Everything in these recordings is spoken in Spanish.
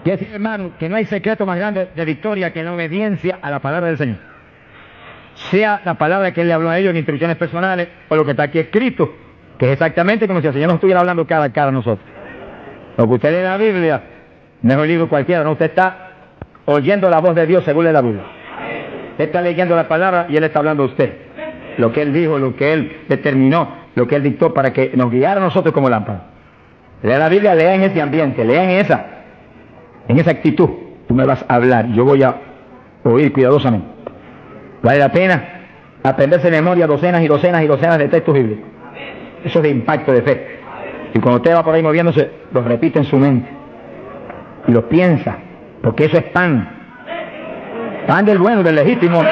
Quiere decir, hermano, que no hay secreto más grande de victoria que la obediencia a la palabra del Señor. Sea la palabra que Él le habló a ellos en instrucciones personales o lo que está aquí escrito, que es exactamente como si el Señor nos estuviera hablando cara a cara a nosotros. Lo que usted lee en la Biblia no es un libro cualquiera, no, usted está oyendo la voz de Dios según lee la Biblia. Usted está leyendo la palabra y Él está hablando a usted. Lo que Él dijo, lo que Él determinó, lo que Él dictó para que nos guiara a nosotros como lámpara. Lea la Biblia, lea en ese ambiente, lea en esa actitud. Tú me vas a hablar, yo voy a oír cuidadosamente. Vale la pena aprenderse de memoria docenas y docenas y docenas de textos bíblicos. Eso es de impacto de fe. Y cuando usted va por ahí moviéndose, los repite en su mente. Y los piensa, porque eso es pan. Pan del bueno, del legítimo.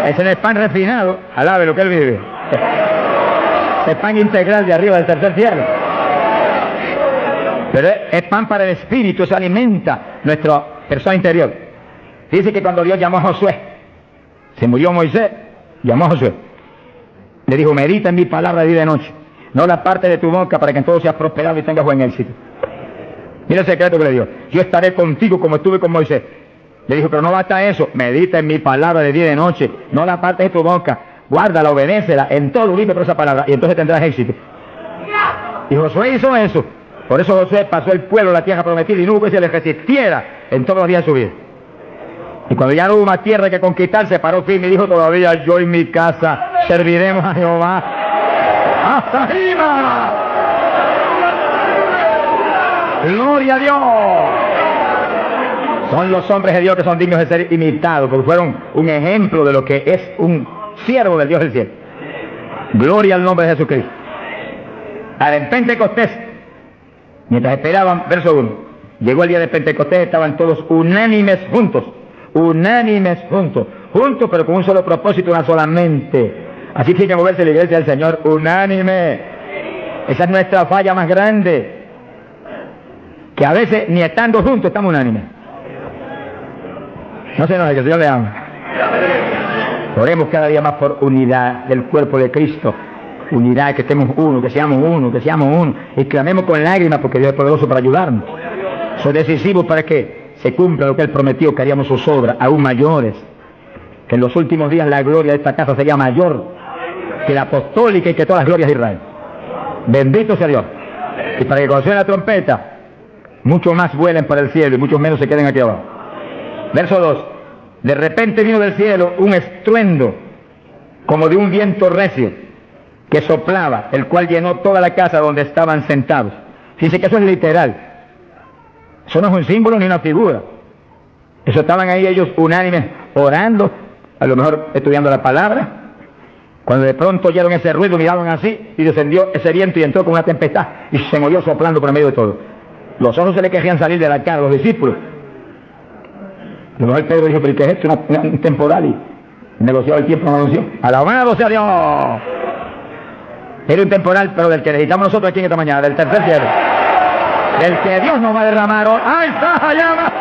Ese no es pan refinado, alabe lo que Él vive. Es pan integral de arriba del tercer cielo. Pero es pan para el espíritu, eso alimenta nuestra persona interior. Dice que cuando Dios llamó a Josué, se murió Moisés, llamó a Josué. Le dijo, medita en mi palabra de día y de noche. No la parte de tu boca para que en todo seas prosperado y tengas buen éxito. Mira el secreto que le dio. Yo estaré contigo como estuve con Moisés. Le dijo, pero no basta eso. Medita en mi palabra de día y de noche. No la parte de tu boca. Guárdala, obedécela. En todo vive por esa palabra y entonces tendrás éxito. Y Josué hizo eso. Por eso Josué pasó el pueblo a la tierra prometida y no hubo que se le resistiera en todos los días de su vida. Y cuando ya no hubo más tierra que conquistar, se paró firme y dijo, todavía yo y mi casa serviremos a Jehová hasta arriba. Gloria a Dios. Son los hombres de Dios que son dignos de ser imitados, porque fueron un ejemplo de lo que es un siervo del Dios del cielo. Gloria al nombre de Jesucristo. En Pentecostés, mientras esperaban, verso 1, llegó el día de Pentecostés, estaban todos unánimes juntos, pero con un solo propósito, una sola mente. Así tiene que moverse la iglesia del Señor, unánime. Esa es nuestra falla más grande, que a veces ni estando juntos estamos unánimes. No se enoje, que el Señor le ama. Oremos cada día más por unidad del cuerpo de Cristo. Unidad, que estemos uno, que seamos uno. Y clamemos con lágrimas porque Dios es poderoso para ayudarnos. Eso es decisivo para que se cumpla lo que Él prometió, que haríamos sus obras aún mayores. Que en los últimos días la gloria de esta casa sería mayor que la apostólica y que todas las glorias de Israel. Bendito sea Dios. Y para que cuando suene la trompeta, muchos más vuelen para el cielo y muchos menos se queden aquí abajo. Verso 2. De repente vino del cielo un estruendo como de un viento recio que soplaba, el cual llenó toda la casa donde estaban sentados. Dice que eso es literal. Eso no es un símbolo ni una figura. Eso estaban ahí ellos unánimes orando, a lo mejor estudiando la palabra. Cuando de pronto oyeron ese ruido, miraron así y descendió ese viento y entró con una tempestad y se movió soplando por el medio de todo. Los ojos se le querían salir de la cara a los discípulos. A lo mejor Pedro dijo, pero ¿qué es esto? Un temporal, y negociaba el tiempo, no anunció. Alabado sea Dios. Era un temporal, pero del que necesitamos nosotros aquí en esta mañana, del tercer cielo. Del que Dios nos va a derramar. ¡Ay, está llama!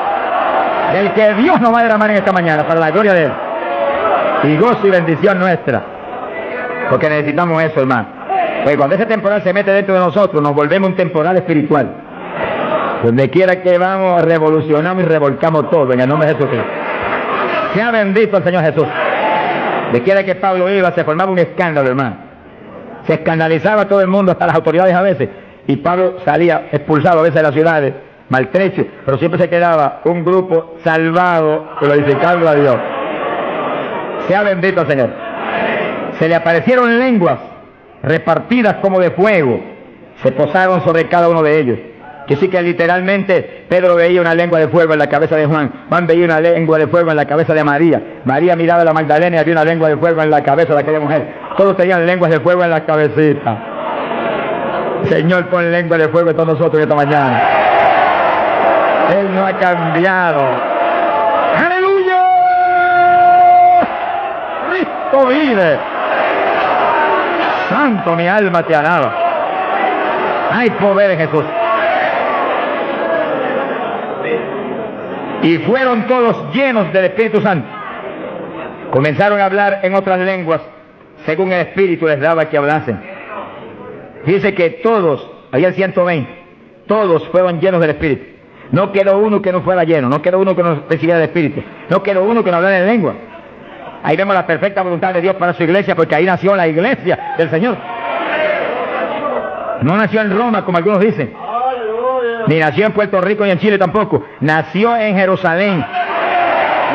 Del que Dios nos va a derramar en esta mañana, para la gloria de Él. Y gozo y bendición nuestra. Porque necesitamos eso, hermano. Porque cuando ese temporal se mete dentro de nosotros, nos volvemos un temporal espiritual. Donde quiera que vamos, revolucionamos y revolcamos todo en el nombre de Jesucristo. Sea bendito el Señor Jesús. De quiera que Pablo iba, se formaba un escándalo, hermano. Se escandalizaba todo el mundo, hasta las autoridades a veces. Y Pablo salía expulsado a veces de las ciudades, maltrecho, pero siempre se quedaba un grupo salvado, glorificando a Dios. Sea bendito el Señor. Se le aparecieron lenguas repartidas como de fuego. Se posaron sobre cada uno de ellos. Que sí que literalmente Pedro veía una lengua de fuego en la cabeza de Juan. Juan veía una lengua de fuego en la cabeza de María. María miraba a la Magdalena y había una lengua de fuego en la cabeza de aquella mujer. Todos tenían lenguas de fuego en la cabecita. Señor, pon lengua de fuego en todos nosotros esta mañana. Él no ha cambiado. ¡Aleluya! Cristo vive. Santo, mi alma te alaba. Hay poder en Jesús. Y fueron todos llenos del Espíritu Santo. Comenzaron a hablar en otras lenguas, según el Espíritu les daba que hablasen. Dice que todos, había 120, todos fueron llenos del Espíritu. No quedó uno que no fuera lleno, no quedó uno que no recibiera del Espíritu, no quedó uno que no hablara en lengua. Ahí vemos la perfecta voluntad de Dios para su iglesia, porque ahí nació la iglesia del Señor. No nació en Roma, como algunos dicen, ni nació en Puerto Rico ni en Chile tampoco. Nació en Jerusalén.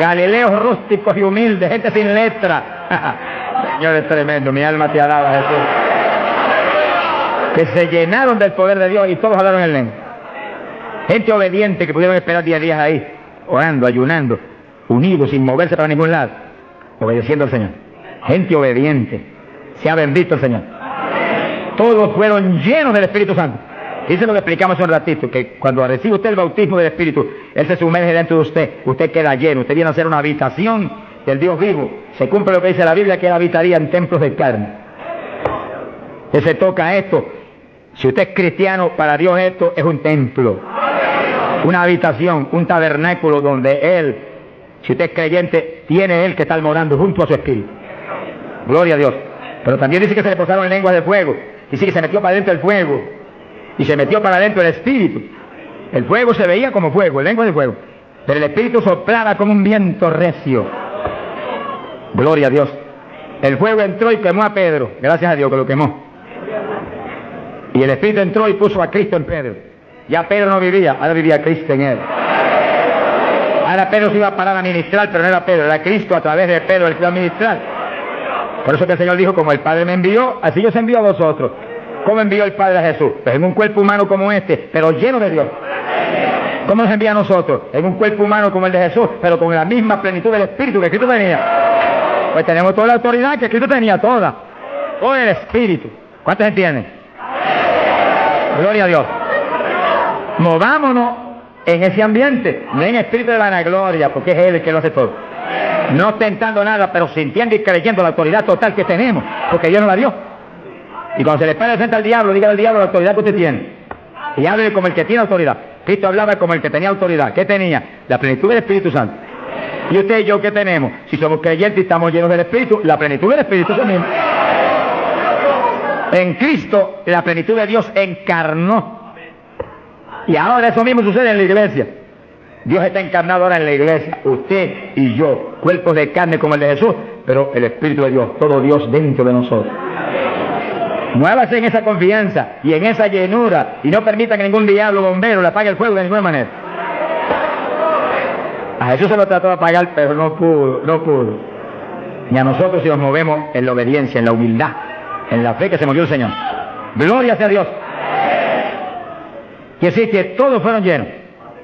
Galileos rústicos y humildes, gente sin letra. Señor, es tremendo, mi alma te alaba, Jesús. Que se llenaron del poder de Dios y todos hablaron en lengua. Gente obediente que pudieron esperar 10 días ahí, orando, ayunando, unidos, sin moverse para ningún lado, obedeciendo al Señor. Gente obediente. Sea bendito el Señor. Todos fueron llenos del Espíritu Santo. Eso es lo que explicamos hace un ratito, que cuando recibe usted el bautismo del Espíritu, Él se sumerge dentro de usted, usted queda lleno, usted viene a ser una habitación del Dios vivo. Se cumple lo que dice la Biblia, que Él habitaría en templos de carne. Él se toca esto. Si usted es cristiano, para Dios esto es un templo, una habitación, un tabernáculo donde Él, si usted es creyente, tiene Él que estar morando junto a su Espíritu. Gloria a Dios. Pero también dice que se le posaron lenguas de fuego. Dice que se metió para adentro el fuego y se metió para adentro el Espíritu. El fuego se veía como fuego, el lengua de fuego, pero el Espíritu soplaba como un viento recio. Gloria a Dios. El fuego entró y quemó a Pedro, gracias a Dios que lo quemó. Y el Espíritu entró y puso a Cristo en Pedro. Ya Pedro no vivía, ahora vivía Cristo en él. Ahora Pedro se iba a parar a ministrar, pero no era Pedro, era Cristo a través de Pedro el que iba a ministrar. Por eso que el Señor dijo, como el Padre me envió, así yo se envío a vosotros. ¿Cómo envió el Padre a Jesús? Pues en un cuerpo humano como este, pero lleno de Dios. ¿Cómo nos envía a nosotros? En un cuerpo humano como el de Jesús, pero con la misma plenitud del Espíritu que Cristo tenía. Pues tenemos toda la autoridad que Cristo tenía, toda. Todo el Espíritu. ¿Cuántos entienden? Gloria a Dios. Movámonos en ese ambiente, no en espíritu de vanagloria, porque es Él el que lo hace todo. No ostentando nada, pero sintiendo y creyendo la autoridad total que tenemos, porque Dios nos la dio. Y cuando se le pare frente al diablo, dígale al diablo la autoridad que usted tiene. Y hable como el que tiene autoridad. Cristo hablaba como el que tenía autoridad. ¿Qué tenía? La plenitud del Espíritu Santo. ¿Y usted y yo qué tenemos? Si somos creyentes y estamos llenos del Espíritu, la plenitud del Espíritu también. En Cristo, la plenitud de Dios encarnó. Y ahora eso mismo sucede en la iglesia. Dios está encarnado ahora en la iglesia. Usted y yo, cuerpos de carne como el de Jesús, pero el Espíritu de Dios, todo Dios dentro de nosotros. Muévase en esa confianza y en esa llenura y no permita que ningún diablo bombero le apague el fuego de ninguna manera. A Jesús se lo trató de apagar, pero no pudo. Y a nosotros si nos movemos en la obediencia, en la humildad, en la fe que se movió el Señor. Gloria sea a Dios. Quiere decir que todos fueron llenos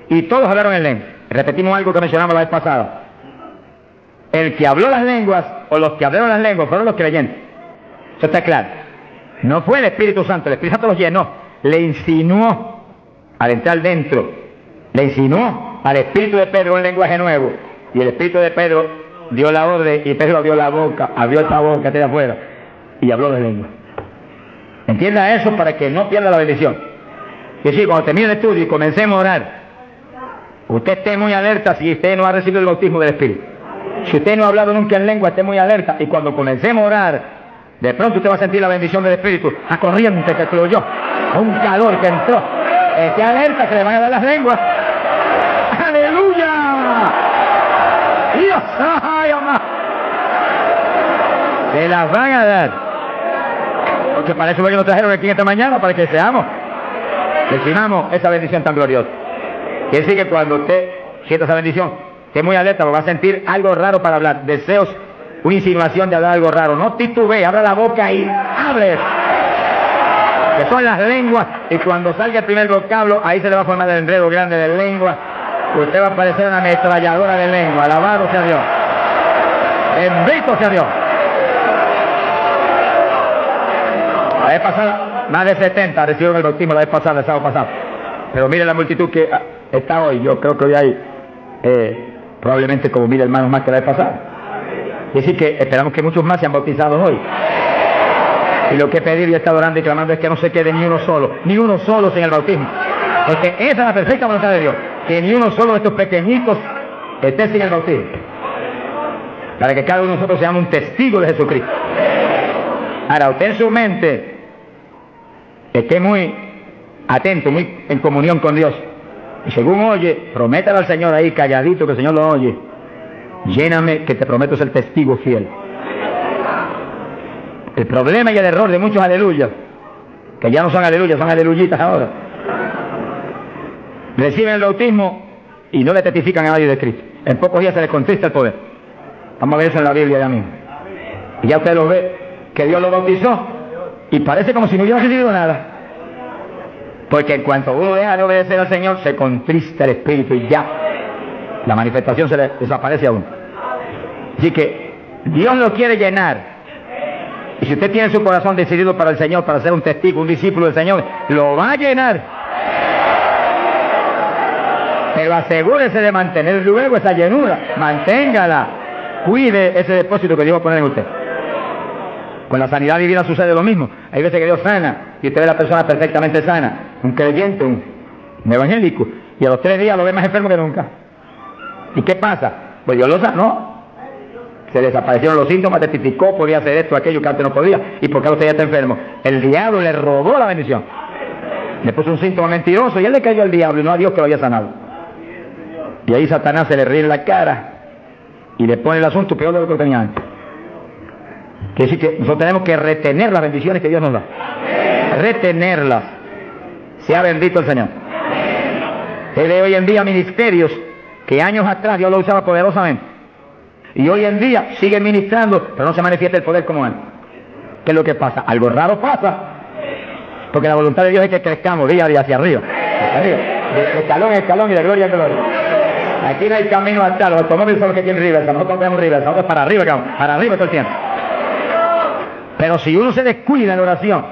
y todos hablaron en lengua. Repetimos algo que mencionamos la vez pasada. El que habló las lenguas o los que hablaron las lenguas fueron los creyentes. Eso está claro. No fue el Espíritu Santo, el Espíritu Santo los llenó, le insinuó al entrar dentro, le insinuó al Espíritu de Pedro un lenguaje nuevo, y el Espíritu de Pedro dio la orden y Pedro abrió la boca, abrió esta boca de afuera y habló de lengua. Entienda eso para que no pierda la bendición. Y sí, cuando termine el estudio y comencemos a orar, usted esté muy alerta si usted no ha recibido el bautismo del Espíritu. Si usted no ha hablado nunca en lengua, esté muy alerta, y cuando comencemos a orar, de pronto usted va a sentir la bendición del Espíritu, la corriente que fluyó, un calor que entró. Esté alerta que le van a dar las lenguas. ¡Aleluya! ¡Dios! ¡Ay, mamá! Se las van a dar. Porque para eso fue que nos trajeron aquí esta mañana, para que seamos, recibamos esa bendición tan gloriosa. Quiere decir que cuando usted sienta esa bendición, esté muy alerta, porque va a sentir algo raro para hablar, deseos, una insinuación de hablar algo raro. No titubee, abra la boca y hable. Que son las lenguas, y cuando salga el primer vocablo, ahí se le va a formar el enredo grande de lengua. Usted va a parecer una ametralladora de lengua. Alabado sea Dios. Bendito sea Dios. La vez pasada, más de 70 recibieron el bautismo la vez pasada, el sábado pasado. Pero mire la multitud que está hoy. Yo creo que hoy hay probablemente como 1000 hermanos más que la vez pasada. Es decir, que esperamos que muchos más sean bautizados hoy. Y lo que pedir y estar orando y clamando es que no se quede ni uno solo sin el bautismo. Porque esa es la perfecta voluntad de Dios, que ni uno solo de estos pequeñitos esté sin el bautismo. Para que cada uno de nosotros seamos un testigo de Jesucristo. Ahora, usted en su mente esté muy atento, muy en comunión con Dios. Y según oye, prométale al Señor ahí, calladito, que el Señor lo oye. Lléname, que te prometo ser testigo fiel. El problema y el error de muchos aleluyas, que ya no son aleluyas, son aleluyitas ahora, reciben el bautismo y no le testifican a nadie de Cristo. En pocos días se les contrista el poder. Vamos a ver eso en la Biblia ya mismo. Y ya usted lo ve, que Dios lo bautizó, y parece como si no hubiera recibido nada. Porque en cuanto uno deja de obedecer al Señor, se contrista el Espíritu y ya la manifestación se le desaparece a uno. Así que Dios lo quiere llenar. Y si usted tiene su corazón decidido para el Señor, para ser un testigo, un discípulo del Señor, lo va a llenar. Pero asegúrese de mantener luego esa llenura. Manténgala. Cuide ese depósito que Dios va a poner en usted. Con la sanidad divina sucede lo mismo. Hay veces que Dios sana y usted ve a la persona perfectamente sana, un creyente, un evangélico, y a los 3 días lo ve más enfermo que nunca. ¿Y qué pasa? Pues Dios lo sanó. Se desaparecieron los síntomas, testificó, podía hacer esto, aquello que antes no podía. ¿Y por qué usted ya está enfermo? El diablo le robó la bendición. Le puso un síntoma mentiroso y él le cayó al diablo y no a Dios que lo había sanado. Y ahí Satanás se le ríe en la cara y le pone el asunto peor de lo que tenía antes. Quiere decir que nosotros tenemos que retener las bendiciones que Dios nos da. Retenerlas. Sea bendito el Señor. Él ve hoy en día ministerios que años atrás Dios lo usaba poderosamente. Y hoy en día sigue ministrando, pero no se manifiesta el poder como antes. ¿Qué es lo que pasa? Algo raro pasa. Porque la voluntad de Dios es que crezcamos día a día hacia arriba. De escalón en escalón y de gloria en gloria. Aquí no hay camino atrás. Los automóviles son los que tienen reversa. Nosotros tenemos reversa. Nosotros para arriba, para arriba todo el tiempo. Pero si uno se descuida en la oración,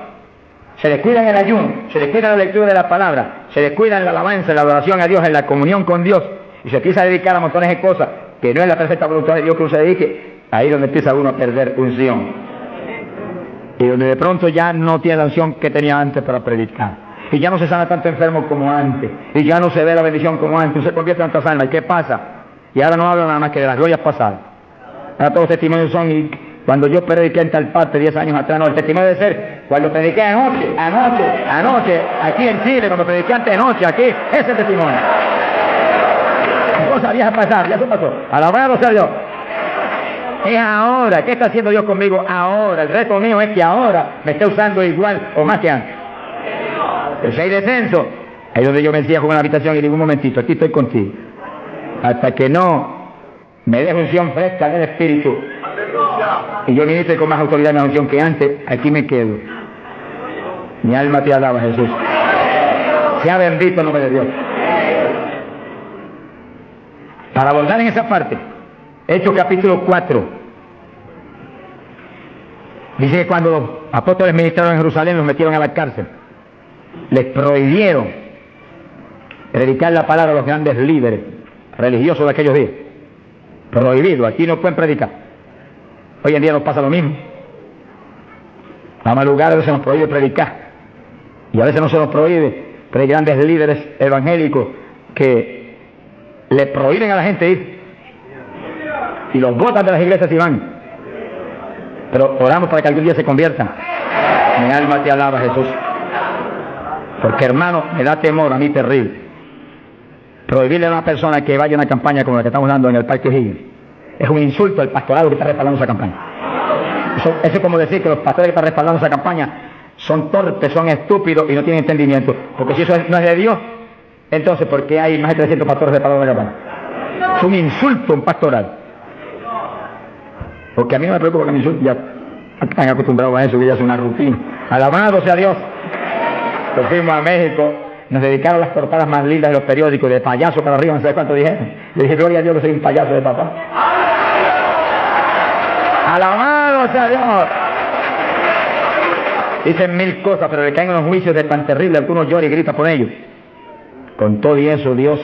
se descuida en el ayuno, se descuida en la lectura de la palabra, se descuida en la alabanza, en la adoración a Dios, en la comunión con Dios, y se empieza a dedicar a montones de cosas que no es la perfecta voluntad de Dios que uno se dedique, ahí es donde empieza uno a perder unción. Y donde de pronto ya no tiene la unción que tenía antes para predicar. Y ya no se sana tanto enfermo como antes. Y ya no se ve la bendición como antes. No se convierte en tantas almas. ¿Y qué pasa? Y ahora no hablo nada más que de las glorias pasadas. Ahora todos los testimonios son, y cuando yo prediqué en tal parte 10 años atrás, no, el testimonio debe ser cuando prediqué anoche, aquí en Chile, cuando prediqué antes de noche, aquí, ese es el testimonio. Cosas viejas pasar, ya eso pasó. Alabado sea Dios. Es ahora. ¿Qué está haciendo Dios conmigo ahora? El reto mío es que ahora me esté usando igual o más que antes. El 6 de censo, ahí donde yo me encierro en la habitación y digo, un momentito, aquí estoy contigo. Hasta que no me des unción fresca del Espíritu y yo ministre con más autoridad y más unción que antes, aquí me quedo. Mi alma te alaba, Jesús. Sea bendito el nombre de Dios. Para abordar en esa parte, Hechos capítulo 4, dice que cuando los apóstoles ministraron en Jerusalén, los metieron a la cárcel. Les prohibieron predicar la palabra a los grandes líderes religiosos de aquellos días. Prohibido, aquí no pueden predicar. Hoy en día nos pasa lo mismo. Vamos a lugares donde se nos prohíbe predicar. Y a veces no se nos prohíbe, pero hay grandes líderes evangélicos que le prohíben a la gente ir. Y los botan de las iglesias y van. Pero oramos para que algún día se conviertan. Mi alma te alaba, Jesús. Porque, hermano, me da temor a mí terrible prohibirle a una persona que vaya a una campaña como la que estamos dando en el Parque O'Higgins. Es un insulto al pastorado que está respaldando esa campaña. Eso es como decir que los pastores que están respaldando esa campaña son torpes, son estúpidos y no tienen entendimiento. Porque si eso no es de Dios, entonces ¿por qué hay más de 300 pastores respaldando la campaña? Es un insulto a un pastoral. Porque a mí no me preocupa que me insulten, ya están acostumbrados a eso, que ya es una rutina. Alabado sea Dios. Nos fuimos a México, nos dedicaron las portadas más lindas de los periódicos, de payaso para arriba, no sé cuánto dijeron. Le dije, gloria a Dios que soy un payaso de papá. Alabado sea Dios. Dicen 1000 cosas, pero le caen unos juicios de tan terribles, algunos lloran y gritan por ellos. Con todo y eso, Dios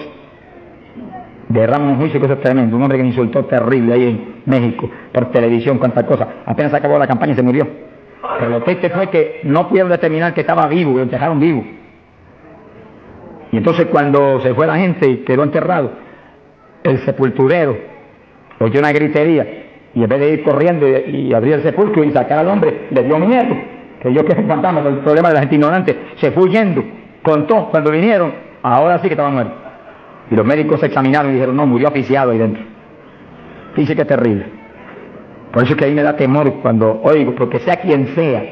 derrama un juicio que eso es tremendo. Un hombre que me insultó terrible ahí en México, por televisión, cuántas cosas. Apenas acabó la campaña y se murió. Pero lo triste fue que no pudieron determinar que estaba vivo, lo enterraron vivo. Y entonces cuando se fue la gente y quedó enterrado, el sepulturero oyó una gritería y en vez de ir corriendo y abrir el sepulcro y sacar al hombre, le dio miedo. Que yo que es un fantasma, el problema de la gente ignorante, se fue huyendo contó cuando vinieron, ahora sí que estaba muerto. Y los médicos se examinaron y dijeron, no, murió asfixiado ahí dentro. Dice que es terrible. Por eso es que ahí me da temor cuando oigo, porque sea quien sea,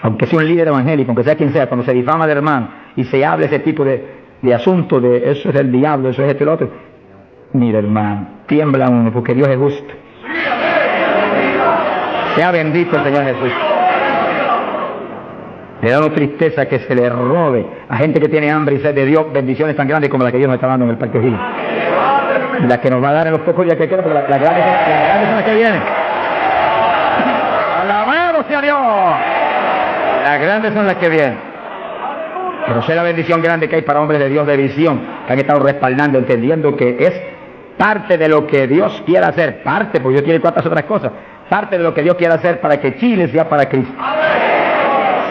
aunque sea un líder evangélico, aunque sea quien sea, cuando se difama de hermano y se habla ese tipo de asunto, de eso es del diablo, eso es esto y lo otro, mira hermano, tiembla uno, porque Dios es justo. Sea bendito el Señor Jesús. Le da una tristeza que se le robe a gente que tiene hambre y sed de Dios bendiciones tan grandes como la que Dios nos está dando en el Parque O'Higgins. La que nos va a dar en los pocos días que quedan, porque las grandes son las que vienen. ¡Alabado sea Dios! Las grandes son las que vienen. Pero sé la bendición grande que hay para hombres de Dios de visión, que han estado respaldando, entendiendo que es parte de lo que Dios quiere hacer. Parte, porque Dios tiene cuantas otras cosas. Parte de lo que Dios quiere hacer para que Chile sea para Cristo.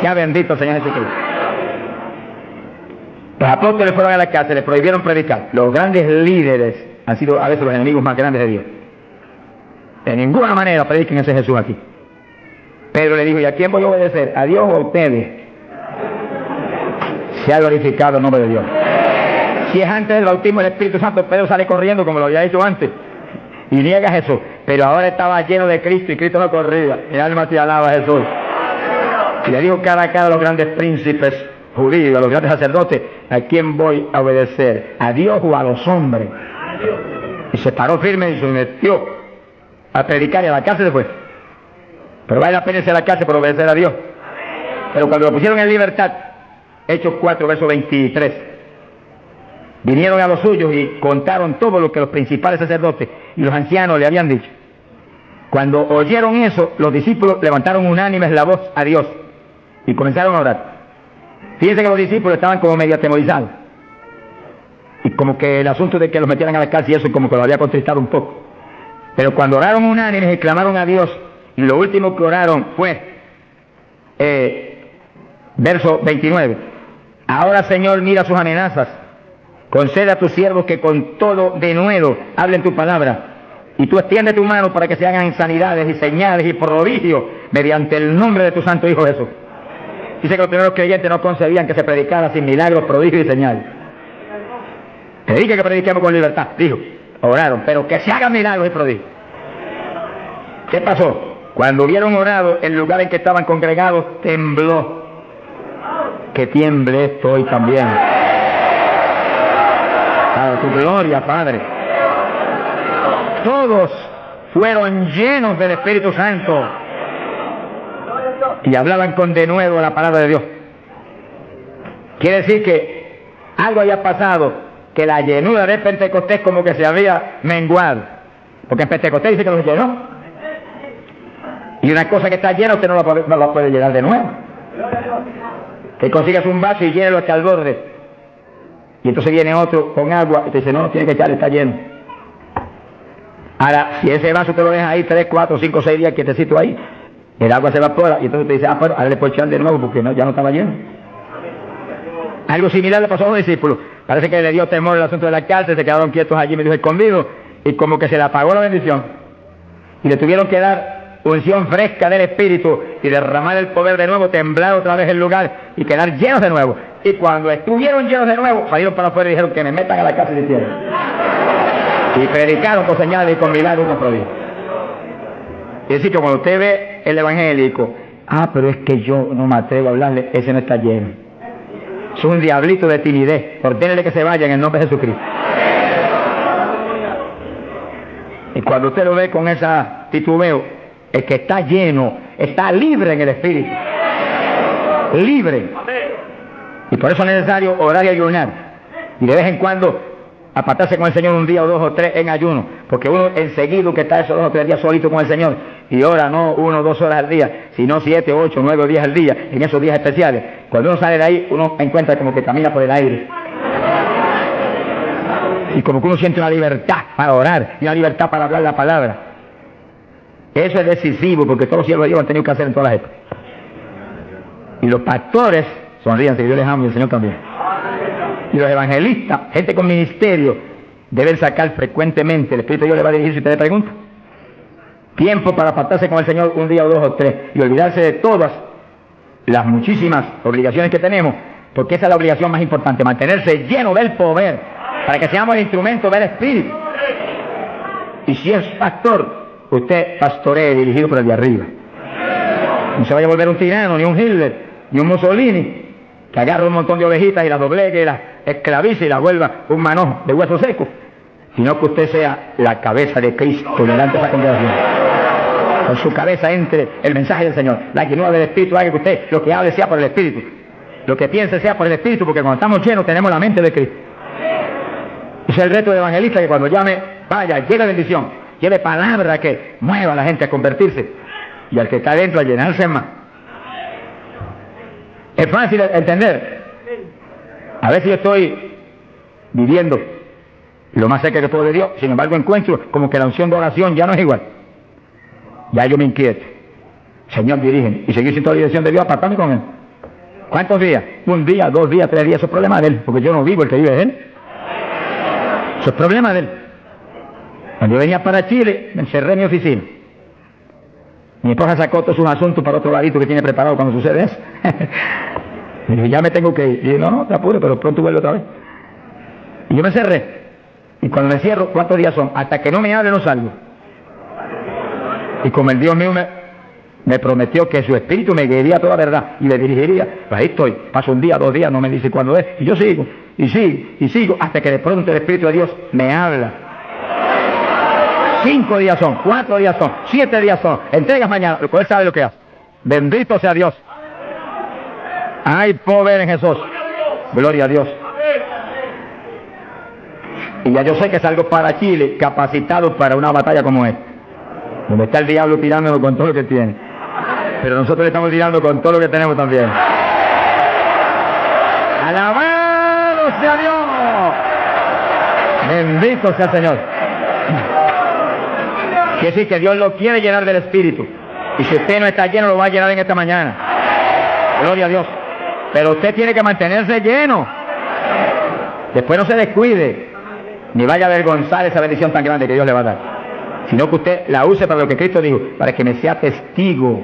Sea bendito, Señor Jesucristo. Los apóstoles fueron a la cárcel, les prohibieron predicar. Los grandes líderes han sido a veces los enemigos más grandes de Dios. De ninguna manera prediquen ese Jesús aquí. Pedro le dijo, ¿y a quién voy a obedecer? ¿A Dios o a ustedes? Se ha glorificado el nombre de Dios. Si es antes del bautismo del Espíritu Santo, Pedro sale corriendo como lo había hecho antes y niega a Jesús. Pero ahora estaba lleno de Cristo y Cristo no corría. Mi alma te alaba a Jesús. Y le dijo cara a cara a los grandes príncipes judíos, a los grandes sacerdotes, ¿a quién voy a obedecer? ¿A Dios o a los hombres? Y se paró firme y se metió a predicar y a la cárcel después. Pero vale la pena irse a la cárcel por obedecer a Dios. Pero cuando lo pusieron en libertad, Hechos 4, verso 23, vinieron a los suyos y contaron todo lo que los principales sacerdotes y los ancianos le habían dicho. Cuando oyeron eso, los discípulos levantaron unánimes la voz a Dios y comenzaron a orar. Fíjense que los discípulos estaban como medio atemorizados. Y como que el asunto de que los metieran a la cárcel y eso como que lo había contristado un poco. Pero cuando oraron unánimes y clamaron a Dios, y lo último que oraron fue, verso 29, ahora Señor mira sus amenazas, concede a tus siervos que con todo denuedo hablen tu palabra, y tú extiende tu mano para que se hagan sanidades y señales y prodigios mediante el nombre de tu santo Hijo Jesús. Dice que los primeros creyentes no concebían que se predicara sin milagros, prodigios y señales. Predique que prediquemos con libertad, dijo. Oraron, pero que se hagan milagros y prodigios. ¿Qué pasó? Cuando hubieron orado, el lugar en que estaban congregados tembló. Que tiemble esto hoy también. Para tu gloria, Padre. Todos fueron llenos del Espíritu Santo y hablaban con denuedo la palabra de Dios. Quiere decir que algo había pasado, que la llenura de Pentecostés como que se había menguado, porque en Pentecostés dice que los llenó, y una cosa que está llena usted no la puede llenar de nuevo. Que consigas un vaso y llénelo hasta el borde, y entonces viene otro con agua y te dice no, tiene que echarle, está lleno. Ahora, si ese vaso te lo dejas ahí 3, 4, 5, 6 días quietecito ahí, el agua se evapora y entonces te dice, bueno, ahora le puedo echar de nuevo porque no, ya no estaba lleno. Algo similar le pasó a los discípulos. Parece que le dio temor el asunto de la cárcel, se quedaron quietos allí medio escondidos y como que se le apagó la bendición. Y le tuvieron que dar unción fresca del Espíritu y derramar el poder de nuevo, temblar otra vez el lugar y quedar llenos de nuevo. Y cuando estuvieron llenos de nuevo, salieron para afuera y dijeron que me metan a la cárcel si quieren. Y predicaron con señales y con milagros y con prodigios. Es decir, que cuando usted ve el evangélico, pero es que yo no me atrevo a hablarle, ese no está lleno. Es un diablito de timidez. Ordénele que se vaya en el nombre de Jesucristo. Y cuando usted lo ve con esa titubeo, el que está lleno, está libre en el Espíritu. Libre. Y por eso es necesario orar y ayunar. Y de vez en cuando apartarse con el Señor un día o 2 o 3 en ayuno, porque uno enseguida que está esos 2 o 3 días solito con el Señor y ora no 1 o 2 horas al día, sino 7, 8, 9 o 10 al día en esos días especiales. Cuando uno sale de ahí, uno encuentra como que camina por el aire y como que uno siente una libertad para orar y una libertad para hablar la palabra. Eso es decisivo, porque todos los siervos de Dios han tenido que hacer en todas las épocas. Y los pastores, sonríanse, yo les amo y el Señor también. Y los evangelistas, gente con ministerio, deben sacar frecuentemente, el Espíritu de Dios le va a dirigir si usted le pregunta, tiempo para apartarse con el Señor un día o 2 o 3 y olvidarse de todas las muchísimas obligaciones que tenemos porque esa es la obligación más importante, mantenerse lleno del poder, para que seamos el instrumento del Espíritu. Y si es pastor, usted pastoree dirigido por el de arriba. No se vaya a volver un tirano, ni un Hitler, ni un Mussolini, que agarre un montón de ovejitas y las doblegue y las esclavice y las vuelva un manojo de hueso seco, sino que usted sea la cabeza de Cristo delante de esa congregación. Con su cabeza entre el mensaje del Señor, la llenura del Espíritu, haga que usted lo que hable sea por el Espíritu, lo que piense sea por el Espíritu, porque cuando estamos llenos tenemos la mente de Cristo. Ese es el reto del evangelista, que cuando llame, vaya, lleve bendición, lleve palabra que mueva a la gente a convertirse, y al que está dentro a llenarse más. Es fácil entender. A veces yo estoy viviendo lo más cerca que puedo de Dios, sin embargo encuentro como que la unción de oración ya no es igual. Ya yo me inquieto. Señor, dirígeme. Y seguir sin toda la dirección de Dios, apartarme con Él. ¿Cuántos días? Un día, 2 días, 3 días. Eso es problema de Él, porque yo no vivo, el que vive es Él. Eso es problema de Él. Cuando yo venía para Chile, me encerré en mi oficina. Mi esposa sacó todos sus asuntos para otro ladito que tiene preparado cuando sucede eso. Y dije, ya me tengo que ir. Y dije, no, te apures, pero pronto vuelvo otra vez. Y yo me cerré. Y cuando me cierro, ¿cuántos días son? Hasta que no me hable, no salgo. Y como el Dios mío me prometió que su espíritu me guiaría a toda verdad y me dirigiría, pues ahí estoy. Paso un día, 2 días, no me dice cuándo es. Y yo sigo, y sigo, y sigo, hasta que de pronto el Espíritu de Dios me habla. 5 días son, 4 días son, 7 días son, entregas mañana, Él sabe lo que hace. Bendito sea Dios. Hay poder en Jesús. Gloria a Dios. Y ya yo sé que salgo para Chile capacitado para una batalla como esta, donde está el diablo tirándonos con todo lo que tiene, pero nosotros le estamos tirando con todo lo que tenemos también. ¡Alabado sea Dios! Bendito sea el Señor. Quiere decir que Dios lo quiere llenar del Espíritu, y si usted no está lleno, lo va a llenar en esta mañana. Gloria a Dios. Pero usted tiene que mantenerse lleno. Después no se descuide, ni vaya a avergonzar esa bendición tan grande que Dios le va a dar, sino que usted la use para lo que Cristo dijo, para que me sea testigo.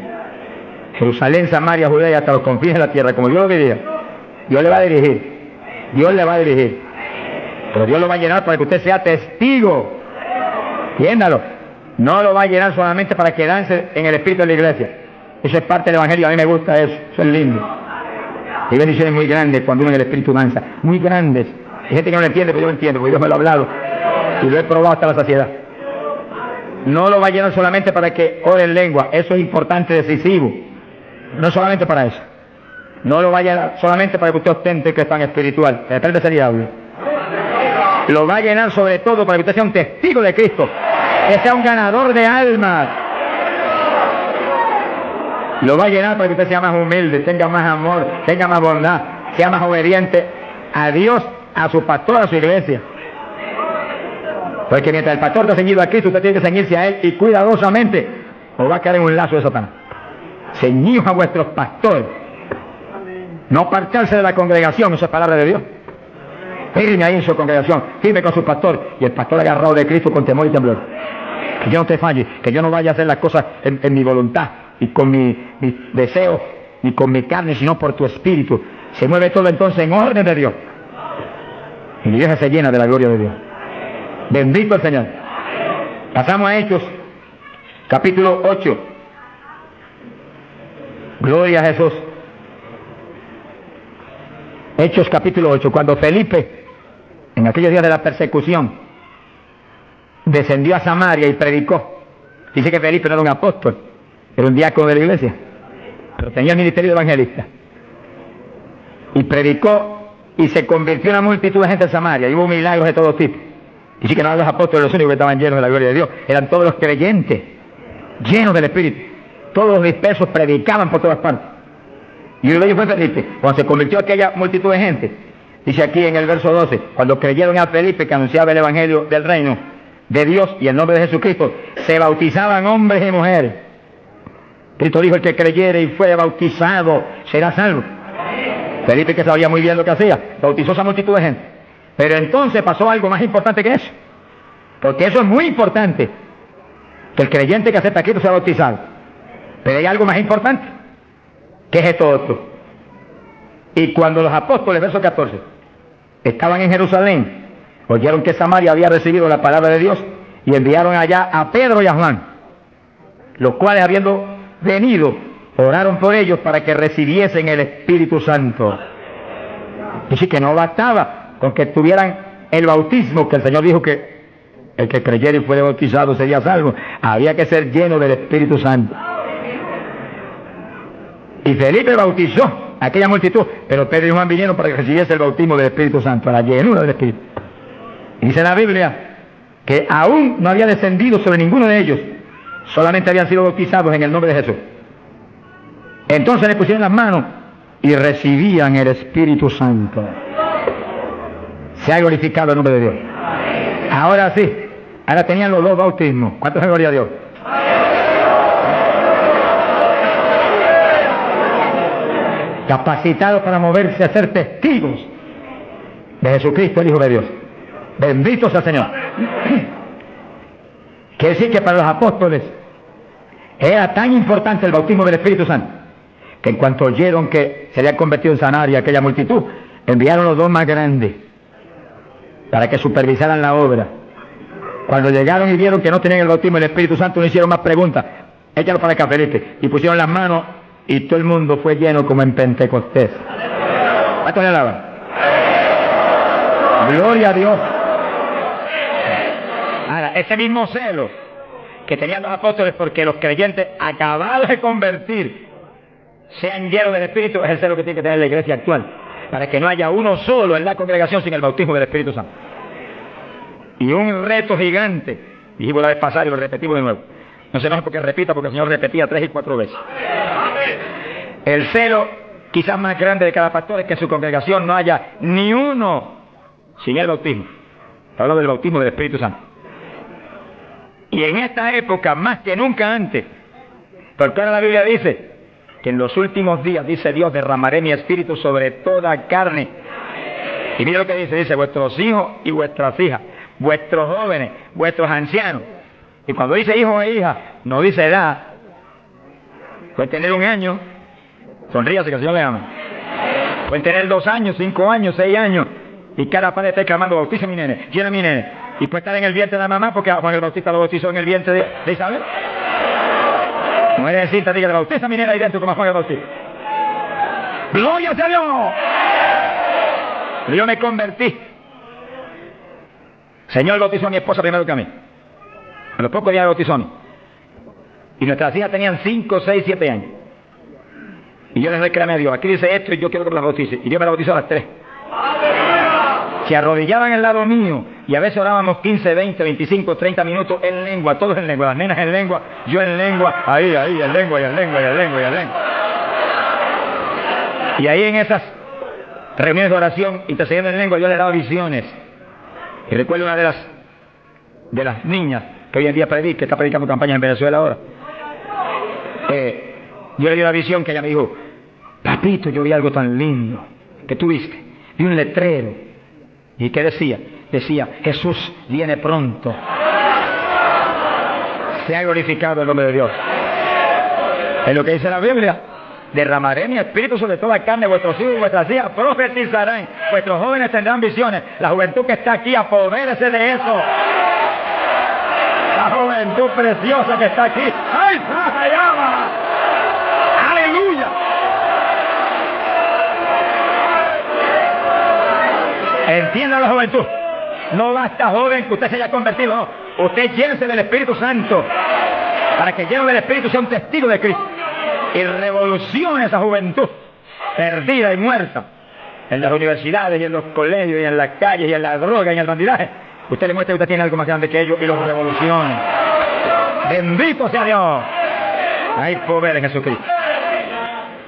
Jerusalén, Samaria, Judea y hasta los confines de la tierra, como Dios lo quería. Dios le va a dirigir, Dios le va a dirigir, pero Dios lo va a llenar para que usted sea testigo. Entiéndalo. No lo va a llenar solamente para quedarse en el espíritu de la iglesia. Eso es parte del evangelio, a mí me gusta eso, eso es lindo. Hay bendiciones muy grandes cuando uno en el espíritu danza, muy grandes. Hay gente que no lo entiende, pero yo lo entiendo, porque Dios me lo ha hablado y lo he probado hasta la saciedad. No lo va a llenar solamente para que ore en lengua, eso es importante, decisivo. No solamente para eso. No lo va a llenar solamente para que usted ostente que es tan espiritual, que depende de ese diablo. Lo va a llenar sobre todo para que usted sea un testigo de Cristo, que sea un ganador de almas. Lo va a llenar para que usted sea más humilde, tenga más amor, tenga más bondad, sea más obediente a Dios, a su pastor, a su iglesia. Porque mientras el pastor está ceñido a Cristo, usted tiene que ceñirse a Él y cuidadosamente, o va a caer en un lazo de Satanás. Ceñidos a vuestros pastores. No apartarse de la congregación, eso es palabra de Dios. Firme ahí en su congregación, firme con su pastor, y el pastor agarrado de Cristo con temor y temblor. Que yo no te falle, que yo no vaya a hacer las cosas en mi voluntad y con mi deseo, ni con mi carne, sino por tu espíritu. Se mueve todo entonces en orden de Dios. Y la iglesia se llena de la gloria de Dios. Bendito el Señor. Pasamos a Hechos, capítulo 8. Gloria a Jesús. Hechos, capítulo 8. Cuando Felipe, en aquellos días de la persecución, descendió a Samaria y predicó. Dice que Felipe no era un apóstol, era un diácono de la iglesia, pero tenía el ministerio de evangelista. Y predicó y se convirtió en una multitud de gente en Samaria, y hubo milagros de todo tipo. Dice que no eran los apóstoles los únicos que estaban llenos de la gloria de Dios, eran todos los creyentes, llenos del Espíritu. Todos los dispersos predicaban por todas partes. Y uno de ellos fue Felipe. Cuando se convirtió aquella multitud de gente, dice aquí en el verso 12, cuando creyeron a Felipe que anunciaba el evangelio del reino de Dios y el nombre de Jesucristo, se bautizaban hombres y mujeres. Cristo dijo, el que creyere y fue bautizado será salvo. Felipe, que sabía muy bien lo que hacía, bautizó a esa multitud de gente. Pero entonces pasó algo más importante que eso, porque eso es muy importante, que el creyente que acepta a Cristo sea bautizado. Pero hay algo más importante. ¿Qué es esto otro? Y cuando los apóstoles, verso 14, estaban en Jerusalén, oyeron que Samaria había recibido la palabra de Dios y enviaron allá a Pedro y a Juan, los cuales, habiendo venido, oraron por ellos para que recibiesen el Espíritu Santo. Dice que no bastaba con que tuvieran el bautismo, que el Señor dijo que el que creyera y fuera bautizado sería salvo. Había que ser lleno del Espíritu Santo. Y Felipe bautizó a aquella multitud, pero Pedro y Juan vinieron para que recibiese el bautismo del Espíritu Santo, a la llenura del Espíritu. Y dice la Biblia que aún no había descendido sobre ninguno de ellos, solamente habían sido bautizados en el nombre de Jesús. Entonces le pusieron las manos y recibían el Espíritu Santo. Se ha glorificado el nombre de Dios. Ahora sí, ahora tenían los dos bautismos. ¿Cuántos de gloria a Dios? Capacitados para moverse a ser testigos de Jesucristo, el Hijo de Dios. Bendito sea el Señor. Quiere decir que para los apóstoles era tan importante el bautismo del Espíritu Santo, que en cuanto oyeron que se había convertido en Samaria aquella multitud, enviaron los dos más grandes para que supervisaran la obra. Cuando llegaron y vieron que no tenían el bautismo del Espíritu Santo, no hicieron más preguntas. Échalo para acá, Felipe. Y pusieron las manos y todo el mundo fue lleno como en Pentecostés. ¿Cuánto le alaban? Gloria a Dios. Ahora, ese mismo celo que tenían los apóstoles porque los creyentes acabados de convertir sean llenos del Espíritu, es el celo que tiene que tener la iglesia actual, para que no haya uno solo en la congregación sin el bautismo del Espíritu Santo. Y un reto gigante, dijimos la vez pasada y lo repetimos de nuevo. No se enoje porque repita, porque el Señor repetía 3 y 4 veces. El celo quizás más grande de cada pastor es que en su congregación no haya ni uno sin el bautismo. Hablo del bautismo del Espíritu Santo. Y en esta época, más que nunca antes, porque ahora la Biblia dice que en los últimos días, dice Dios, derramaré mi espíritu sobre toda carne. Y mira lo que dice, vuestros hijos y vuestras hijas, vuestros jóvenes, vuestros ancianos. Y cuando dice hijos e hijas, no dice edad. Pueden tener 1 año, sonríase que el Señor le ama. Pueden tener 2 años, 5 años, 6 años. Y cada padre está clamando, bautiza a mi nene, llena a mi nene. Y puede estar en el vientre de la mamá, porque Juan el Bautista lo bautizó en el vientre de Isabel. No es decir, te diga, bautiza a mi nene ahí dentro como Juan el Bautista. ¡Gloria a Dios! Yo me convertí. Señor bautizó a mi esposa primero que a mí. A los pocos días me bautizó a mí. Y nuestras hijas tenían 5, 6, 7 años. Y yo les reclamé a Dios, aquí dice esto y yo quiero que me las bautice. Y Dios me la bautizó a las 3. Se arrodillaban al lado mío y a veces orábamos 15, 20, 25, 30 minutos en lengua, todos en lengua, las nenas en lengua, yo en lengua, ahí, en lengua, y en lengua, y en lengua, y en lengua. Y ahí en esas reuniones de oración, intercediendo en lengua, yo les daba visiones. Y recuerdo una de las niñas que hoy en día que está predicando campañas en Venezuela ahora. Yo le di una visión que ella me dijo, papito, yo vi algo tan lindo, que tú viste, vi un letrero. ¿Y qué decía? Decía, Jesús viene pronto. Se ha glorificado el nombre de Dios. Es lo que dice la Biblia. Derramaré mi espíritu sobre toda carne, vuestros hijos y vuestras hijas profetizarán, vuestros jóvenes tendrán visiones. La juventud que está aquí, apodérese de eso. La juventud preciosa que está aquí. ¡Ay, se llama! ¡Aleluya! Entienda la juventud. No basta, joven, que usted se haya convertido, no. Usted llénese del Espíritu Santo, para que lleno del Espíritu sea un testigo de Cristo y revolucione esa juventud perdida y muerta en las universidades y en los colegios y en las calles y en la droga y en el bandidaje. Usted le muestra que usted tiene algo más grande que ellos y los revolucione. Bendito sea Dios. Hay poder en Jesucristo.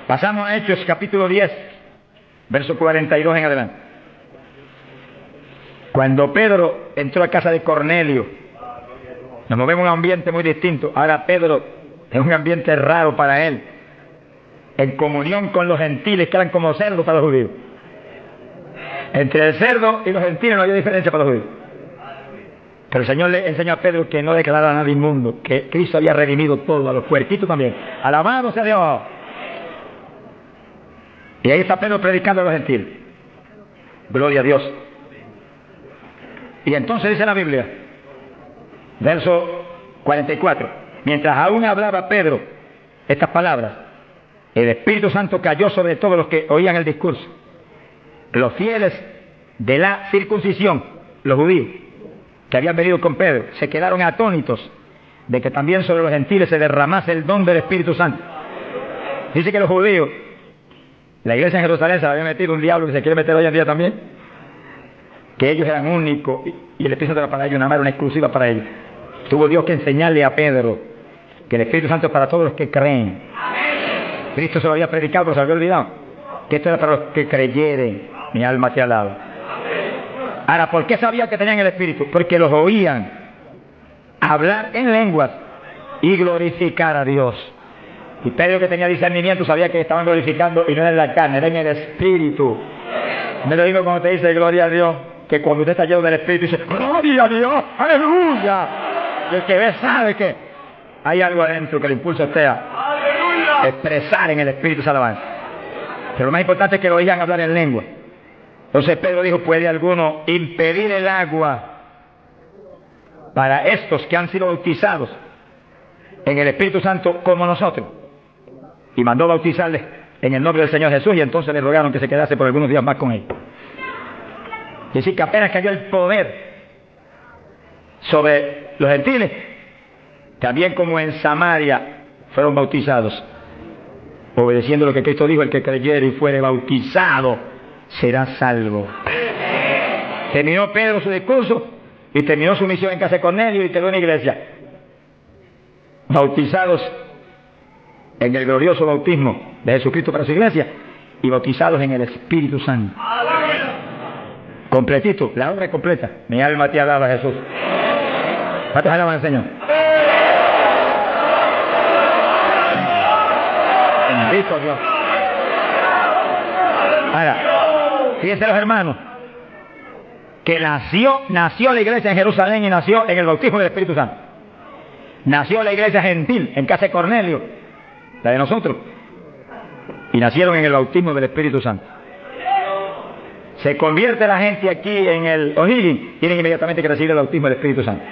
Pasamos a Hechos capítulo 10, verso 42 en adelante. Cuando Pedro entró a casa de Cornelio, nos movemos a un ambiente muy distinto. Ahora Pedro es un ambiente raro para él, en comunión con los gentiles que eran como cerdos para los judíos. Entre el cerdo y los gentiles no había diferencia para los judíos. Pero el Señor le enseñó a Pedro que no declarara a nadie inmundo, que Cristo había redimido todo, a los puerquitos también. Alabado sea Dios. Y ahí está Pedro predicando a los gentiles. Gloria a Dios. Y entonces dice la Biblia, verso 44, mientras aún hablaba Pedro estas palabras, el Espíritu Santo cayó sobre todos los que oían el discurso. Los fieles de la circuncisión, los judíos, que habían venido con Pedro, se quedaron atónitos de que también sobre los gentiles se derramase el don del Espíritu Santo. Dice que los judíos, la iglesia en Jerusalén se había metido un diablo que se quiere meter hoy en día también, que ellos eran únicos y el Espíritu Santo era para ellos, una manera exclusiva para ellos. Tuvo Dios que enseñarle a Pedro que el Espíritu Santo es para todos los que creen. Cristo se lo había predicado, pero se había olvidado que esto era para los que creyeren. Mi alma te alaba. Ahora, ¿por qué sabía que tenían el Espíritu? Porque los oían hablar en lenguas y glorificar a Dios. Y Pedro, que tenía discernimiento, sabía que estaban glorificando y no era en la carne, era en el Espíritu. Me lo digo cuando te dice gloria a Dios, que cuando usted está lleno del Espíritu dice gloria a Dios, aleluya. Y el que ve sabe que hay algo adentro que le impulsa a usted a expresar en el Espíritu esa alabanza. Pero lo más importante es que lo oigan hablar en lengua. Entonces Pedro dijo, ¿puede alguno impedir el agua para estos que han sido bautizados en el Espíritu Santo como nosotros? Y mandó bautizarles en el nombre del Señor Jesús, y entonces le rogaron que se quedase por algunos días más con él. Es decir, que apenas cayó el poder sobre los gentiles, también como en Samaria fueron bautizados, obedeciendo lo que Cristo dijo: el que creyere y fuere bautizado será salvo. Terminó Pedro su discurso y terminó su misión en casa de Cornelio y terminó en la iglesia, bautizados en el glorioso bautismo de Jesucristo para su iglesia y bautizados en el Espíritu Santo. Completito, la obra es completa. Mi alma te alaba, Jesús. ¿Cuántos alaban al Señor? Bendito Dios. Ahora, fíjense los hermanos, que nació la iglesia en Jerusalén y nació en el bautismo del Espíritu Santo. Nació la iglesia gentil en casa de Cornelio, la de nosotros, y nacieron en el bautismo del Espíritu Santo. Se convierte la gente aquí en el O'Higgins, tienen inmediatamente que recibir el bautismo del Espíritu Santo,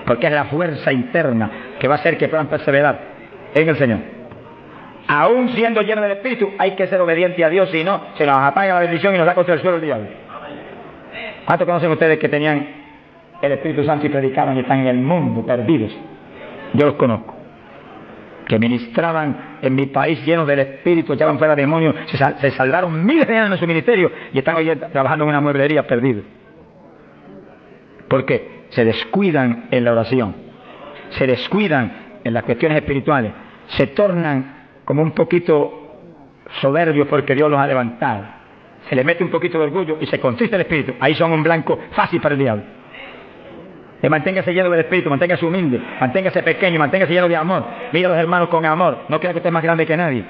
porque es la fuerza interna que va a hacer que puedan perseverar en el Señor. Aún siendo lleno del Espíritu, hay que ser obediente a Dios, si no, se nos apaga la bendición y nos da contra el suelo el diablo. ¿Cuántos conocen ustedes que tenían el Espíritu Santo y predicaban y están en el mundo perdidos? Yo los conozco, que ministraban en mi país llenos del Espíritu, echaban fuera demonios, se salvaron miles de años en su ministerio y están hoy trabajando en una mueblería perdidos. ¿Por qué? Se descuidan en la oración, se descuidan en las cuestiones espirituales, se tornan como un poquito soberbios porque Dios los ha levantado, se les mete un poquito de orgullo y se contrista el espíritu. Ahí son un blanco fácil para el diablo. Manténgase lleno del Espíritu, manténgase humilde, manténgase pequeño, manténgase lleno de amor. Mira a los hermanos con amor, no crea que usted es más grande que nadie.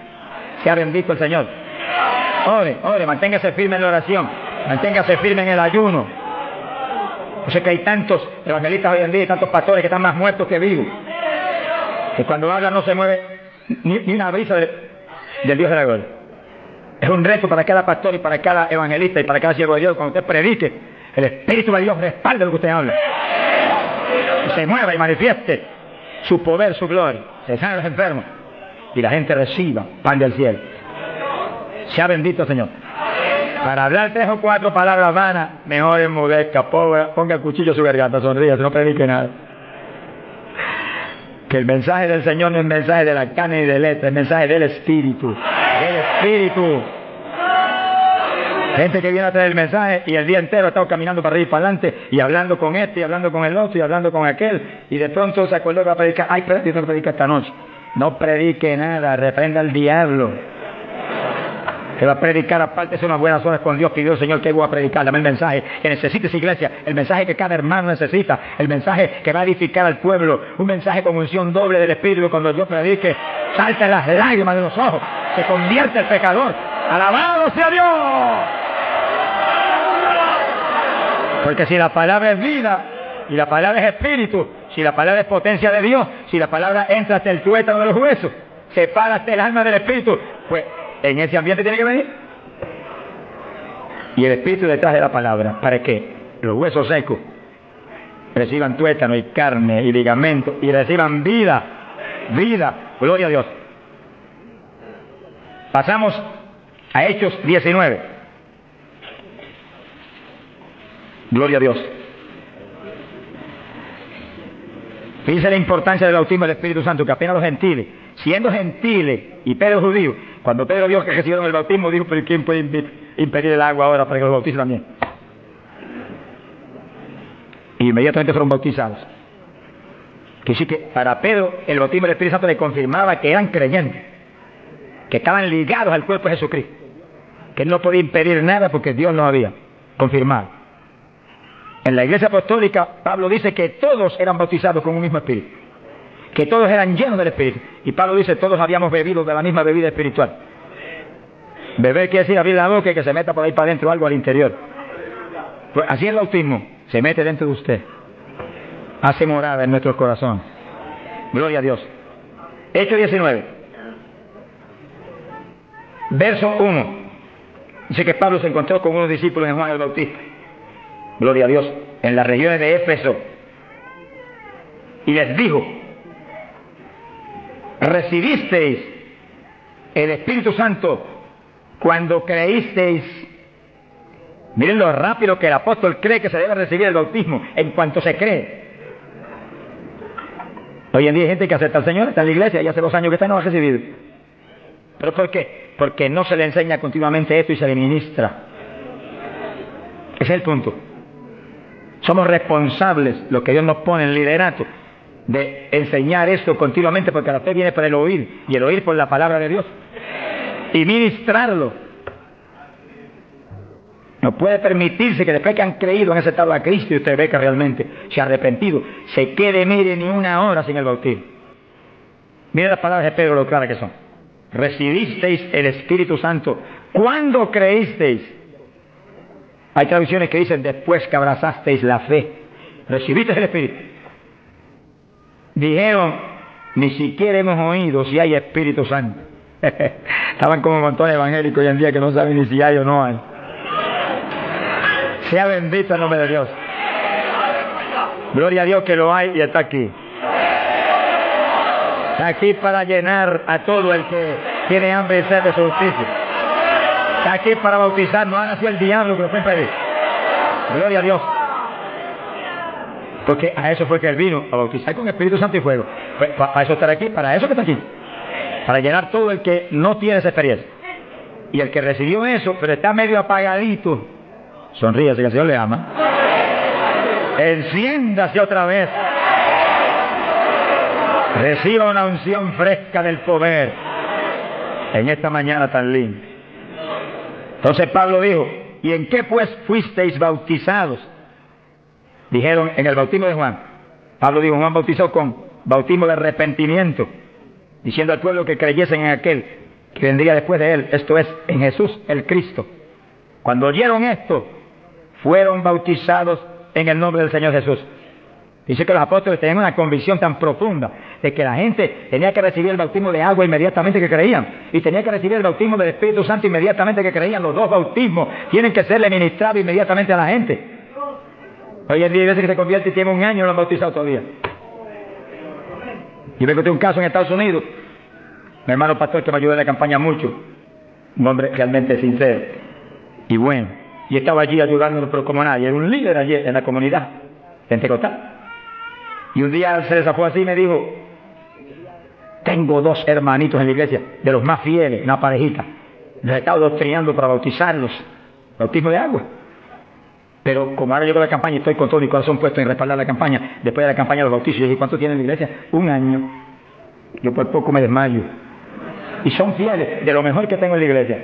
Sea bendito el Señor. Ore, manténgase firme en la oración, manténgase firme en el ayuno. Yo sé que hay tantos evangelistas hoy en día y tantos pastores que están más muertos que vivos, que cuando hablan no se mueve ni una brisa del Dios de la gloria. Es un reto para cada pastor y para cada evangelista y para cada siervo de Dios. Cuando usted predique, el Espíritu de Dios respalde lo que usted habla, se mueva y manifieste su poder, su gloria, se sane a los enfermos y la gente reciba pan del cielo. Sea bendito, Señor. Para hablar 3 o 4 palabras vanas, mejor enmudezca, ponga el cuchillo a su garganta, sonríe, no predique nada. Que el mensaje del Señor no es mensaje de la carne ni de letra, es mensaje del Espíritu. Del Espíritu. Gente que viene a traer el mensaje y el día entero ha estado caminando para arriba y para adelante y hablando con este y hablando con el otro y hablando con aquel, y de pronto se acordó que va a predicar. Ay, pero no predica esta noche. No predique nada, reprenda al diablo. Que va a predicar, aparte de unas buenas horas con Dios, pidió el Señor que voy a predicar. Dame el mensaje que necesita esa iglesia, el mensaje que cada hermano necesita, el mensaje que va a edificar al pueblo, un mensaje con unción doble del Espíritu. Cuando Dios predique, salten las lágrimas de los ojos, se convierte el pecador. ¡Alabado sea Dios! Porque si la palabra es vida y la palabra es espíritu, si la palabra es potencia de Dios, si la palabra entra hasta el tuétano de los huesos, separa hasta el alma del espíritu, pues en ese ambiente tiene que venir. Y el Espíritu detrás de la palabra, para que los huesos secos reciban tuétano y carne y ligamento y reciban vida, gloria a Dios. Pasamos a Hechos 19. Gloria a Dios. Fíjense la importancia del bautismo del Espíritu Santo, que apenas los gentiles, siendo gentiles y Pedro judío, cuando Pedro vio que recibieron el bautismo, dijo, pero ¿quién puede impedir el agua ahora para que los bautice también? Y inmediatamente fueron bautizados. Que sí que para Pedro el bautismo del Espíritu Santo le confirmaba que eran creyentes, que estaban ligados al cuerpo de Jesucristo, que él no podía impedir nada porque Dios lo había confirmado. En la Iglesia Apostólica, Pablo dice que todos eran bautizados con un mismo espíritu, que todos eran llenos del Espíritu. Y Pablo dice, todos habíamos bebido de la misma bebida espiritual. Beber quiere decir abrir la boca y que se meta por ahí para adentro algo al interior. Pues así el bautismo se mete dentro de usted, hace morada en nuestro corazón. Gloria a Dios. Hechos 19, verso 1. Dice que Pablo se encontró con unos discípulos en Juan el Bautista, gloria a Dios, en las regiones de Éfeso, y les dijo, recibisteis el Espíritu Santo cuando creísteis. Miren lo rápido que el apóstol cree que se debe recibir el bautismo, en cuanto se cree. Hoy en día hay gente que acepta al Señor, está en la iglesia, y hace 2 años que está y no lo ha recibido. ¿Pero por qué? Porque no se le enseña continuamente esto y se le ministra. Ese es el punto. Somos responsables, los que Dios nos pone en el liderato, de enseñar esto continuamente, porque la fe viene por el oír, y el oír por la palabra de Dios, y ministrarlo. No puede permitirse que después que han creído, han aceptado a Cristo, y usted ve que realmente se ha arrepentido, se quede, mire, ni una hora sin el bautismo. Mire las palabras de Pedro, lo claras que son. Recibisteis el Espíritu Santo cuando creísteis. Hay traducciones que dicen después que abrazasteis la fe. Recibisteis el Espíritu. Dijeron, ni siquiera hemos oído si hay Espíritu Santo. Estaban como montones evangélicos hoy en día que no saben ni si hay o no hay. Sea bendito el nombre de Dios. Gloria a Dios que lo hay y está aquí. Está aquí para llenar a todo el que tiene hambre y sed de su justicia. Está aquí para bautizar, no ha nacido el diablo que lo puede pedir. Gloria a Dios. Porque a eso fue que él vino, a bautizar con Espíritu Santo y fuego. Pues, para eso estar aquí, para eso que está aquí. Para llenar todo el que no tiene esa experiencia. Y el que recibió eso, pero está medio apagadito, sonríase que el Señor le ama. Enciéndase otra vez. Reciba una unción fresca del poder en esta mañana tan linda. Entonces Pablo dijo, ¿y en qué pues fuisteis bautizados? Dijeron, en el bautismo de Juan. Pablo dijo, Juan bautizó con bautismo de arrepentimiento, diciendo al pueblo que creyesen en aquel que vendría después de él, esto es, en Jesús el Cristo. Cuando oyeron esto, fueron bautizados en el nombre del Señor Jesús. Dice que los apóstoles tenían una convicción tan profunda de que la gente tenía que recibir el bautismo de agua inmediatamente que creían, y tenía que recibir el bautismo del Espíritu Santo inmediatamente que creían. Los dos bautismos tienen que serle ministrados inmediatamente a la gente. Hoy en día hay veces que se convierte y tiene 1 año y no lo han bautizado todavía. Yo me encontré un caso en Estados Unidos, mi hermano pastor que me ayudó en la campaña mucho, un hombre realmente sincero y bueno, y estaba allí ayudándonos pero como nadie, era un líder allí en la comunidad pentecostal. Y un día se desafó así y me dijo, tengo 2 hermanitos en la iglesia, de los más fieles, una parejita, los he estado doctrinando para bautizarlos, bautismo de agua. Pero como ahora llego a la campaña y estoy con todo mi corazón puesto en respaldar la campaña, después de la campaña de los bautizos, yo dije, ¿cuánto tienen en la iglesia? 1 año. Yo por poco me desmayo. Y son fieles, de lo mejor que tengo en la iglesia.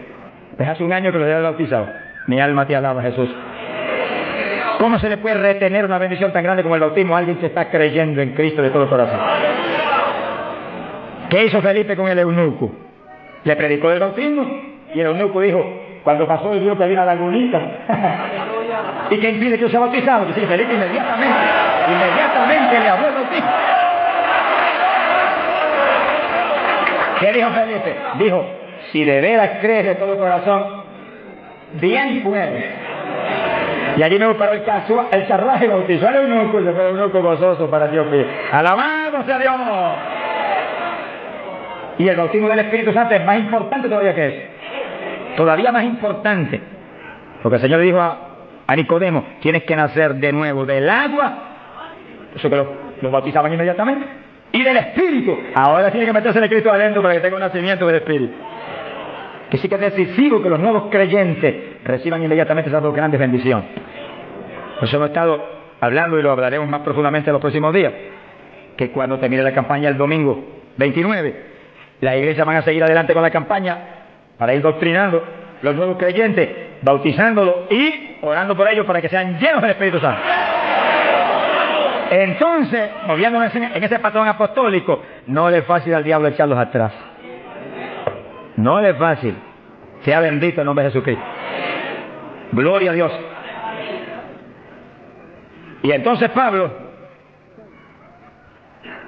Desde hace 1 año que los he bautizado. Mi alma te alaba, Jesús. ¿Cómo se le puede retener una bendición tan grande como el bautismo a alguien que está creyendo en Cristo de todo corazón? ¿Qué hizo Felipe con el eunuco? Le predicó el bautismo y el eunuco dijo, cuando pasó y vio que había una lagunita, ¿y qué impide que yo sea bautizado? Que sí, Felipe inmediatamente le habló el bautismo. ¿Qué dijo Felipe? Dijo, si de veras crees de todo corazón, bien puedes. Y allí me paró el carruaje bautizó al eunuco, y se fue el eunuco gozoso para Dios mío. ¡Alabado sea Dios! Y el bautismo del Espíritu Santo es más importante todavía que eso. Todavía más importante. Porque el Señor dijo a Nicodemo, tienes que nacer de nuevo del agua. Eso que los bautizaban inmediatamente. Y del Espíritu. Ahora tiene que meterse el Cristo adentro para que tenga un nacimiento del Espíritu. Que sí que es decisivo que los nuevos creyentes reciban inmediatamente esas dos grandes bendiciones. Por eso hemos estado hablando y lo hablaremos más profundamente en los próximos días. Que cuando termine la campaña el domingo 29, las iglesias van a seguir adelante con la campaña para ir doctrinando los nuevos creyentes, bautizándolos y orando por ellos para que sean llenos del Espíritu Santo. Entonces, moviéndonos en ese patrón apostólico, no le es fácil al diablo echarlos atrás. No le es fácil. Sea bendito el nombre de Jesucristo. Gloria a Dios. Y entonces Pablo,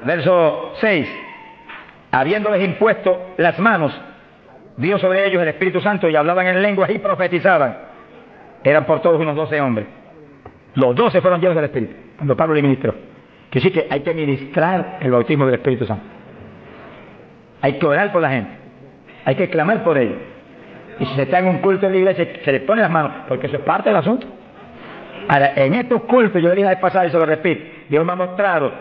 verso 6, habiéndoles impuesto las manos, dio sobre ellos el Espíritu Santo y hablaban en lenguas y profetizaban. Eran por todos unos 12 hombres. Los 12 fueron llenos del Espíritu, cuando Pablo le ministró. Que sí que hay que ministrar el bautismo del Espíritu Santo. Hay que orar por la gente. Hay que clamar por ellos. Y si se está en un culto en la iglesia, se les pone las manos, porque eso es parte del asunto. Ahora, en estos cultos, yo le dije al pasado y se lo repito, Dios me ha mostrado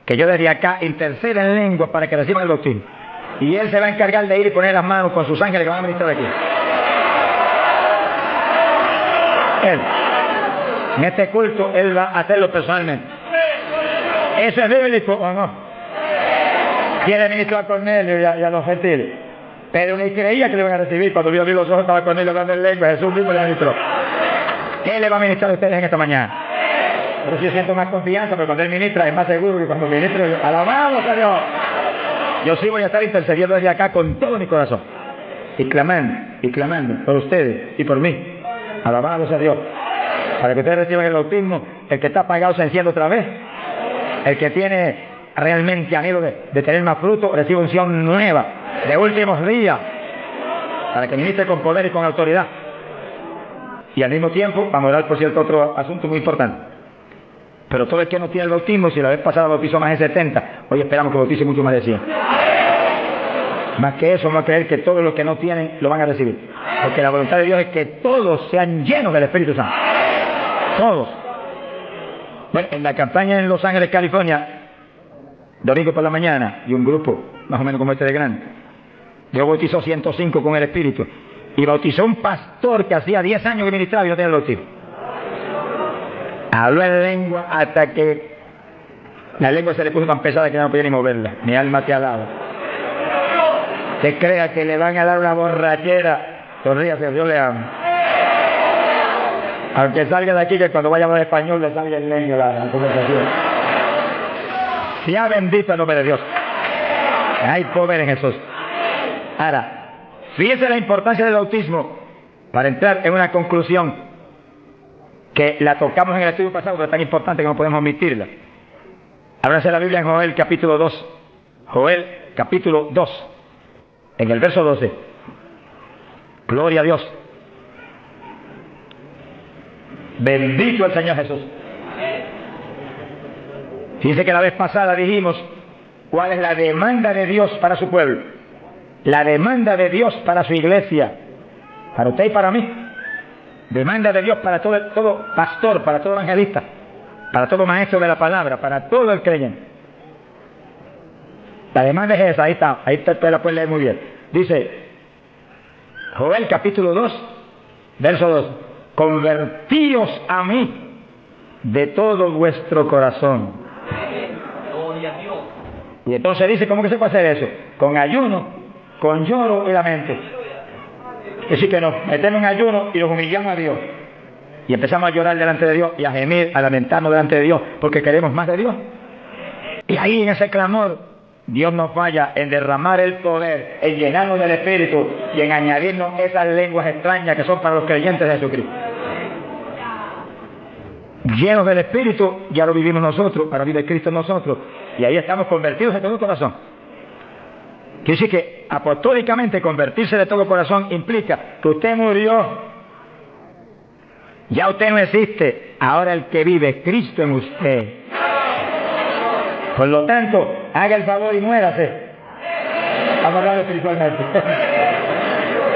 que yo desde acá intercedo en lengua para que reciban el bautismo. Y Él se va a encargar de ir y poner las manos con sus ángeles que van a ministrar aquí. Él. En este culto, Él va a hacerlo personalmente. ¿Eso es bíblico o no? Quiere ministrar a Cornelio y a los gentiles. Pero ni creía que le iban a recibir. Cuando vio abrir los ojos, estaba Cornelio hablando en lengua. Jesús mismo le ministró. Él le va a ministrar a ustedes en esta mañana. Pero si yo siento más confianza, pero cuando Él ministra es más seguro que cuando ministra. ¡Alabamos a Dios! Yo sí voy a estar intercediendo desde acá con todo mi corazón. Y clamando por ustedes y por mí. Alabamos a Dios. Para que ustedes reciban el bautismo, el que está apagado se enciende otra vez. El que tiene realmente anhelo de tener más fruto, recibe unción nueva, de últimos días, para que ministre con poder y con autoridad. Y al mismo tiempo, vamos a hablar, por cierto, otro asunto muy importante. Pero todo el que no tiene el bautismo, si la vez pasada bautizó más de 70, hoy esperamos que bautice mucho más de 100. Más que eso, vamos a creer que todos los que no tienen lo van a recibir. Porque la voluntad de Dios es que todos sean llenos del Espíritu Santo. Todos. Bueno, en la campaña en Los Ángeles, California, domingo por la mañana, y un grupo más o menos como este de grande, Dios bautizó 105 con el Espíritu. Y bautizó un pastor que hacía 10 años que ministraba y no tenía el bautismo. Habló en lengua hasta que la lengua se le puso tan pesada que ya no podía ni moverla. Mi alma te alaba. Se crea que le van a dar una borrachera. Sonríase, Dios le ama. Aunque salga de aquí, que cuando vaya a hablar español le salga en lengua la conversación. Sea bendito el nombre de Dios. Hay poder en Jesús. Ahora, fíjese la importancia del bautismo para entrar en una conclusión que la tocamos en el estudio pasado, pero es tan importante que no podemos omitirla. Ábrase la Biblia en Joel capítulo 2. Joel capítulo 2. En el verso 12. Gloria a Dios. Bendito el Señor Jesús. Fíjense que la vez pasada dijimos cuál es la demanda de Dios para su pueblo. La demanda de Dios para su iglesia. Para usted y para mí. Demanda de Dios para todo pastor, para todo evangelista, para todo maestro de la palabra, para todo el creyente. La demanda es esa, ahí está, usted la puede leer muy bien. Dice, Joel capítulo 2, verso 2, convertíos a mí de todo vuestro corazón. Y entonces dice, ¿cómo que se puede hacer eso? Con ayuno, con lloro y lamento. Es decir, que nos metemos en ayuno y nos humillamos a Dios. Y empezamos a llorar delante de Dios y a gemir, a lamentarnos delante de Dios, porque queremos más de Dios. Y ahí en ese clamor, Dios nos falla en derramar el poder, en llenarnos del Espíritu y en añadirnos esas lenguas extrañas que son para los creyentes de Jesucristo. Llenos del Espíritu, ya lo vivimos nosotros, para vivir Cristo en nosotros. Y ahí estamos convertidos de todo corazón. Quiere decir que apostólicamente convertirse de todo corazón implica que usted murió. Ya usted no existe, ahora el que vive es Cristo en usted. Por lo tanto, haga el favor y muérase. Vamos a hablar espiritualmente.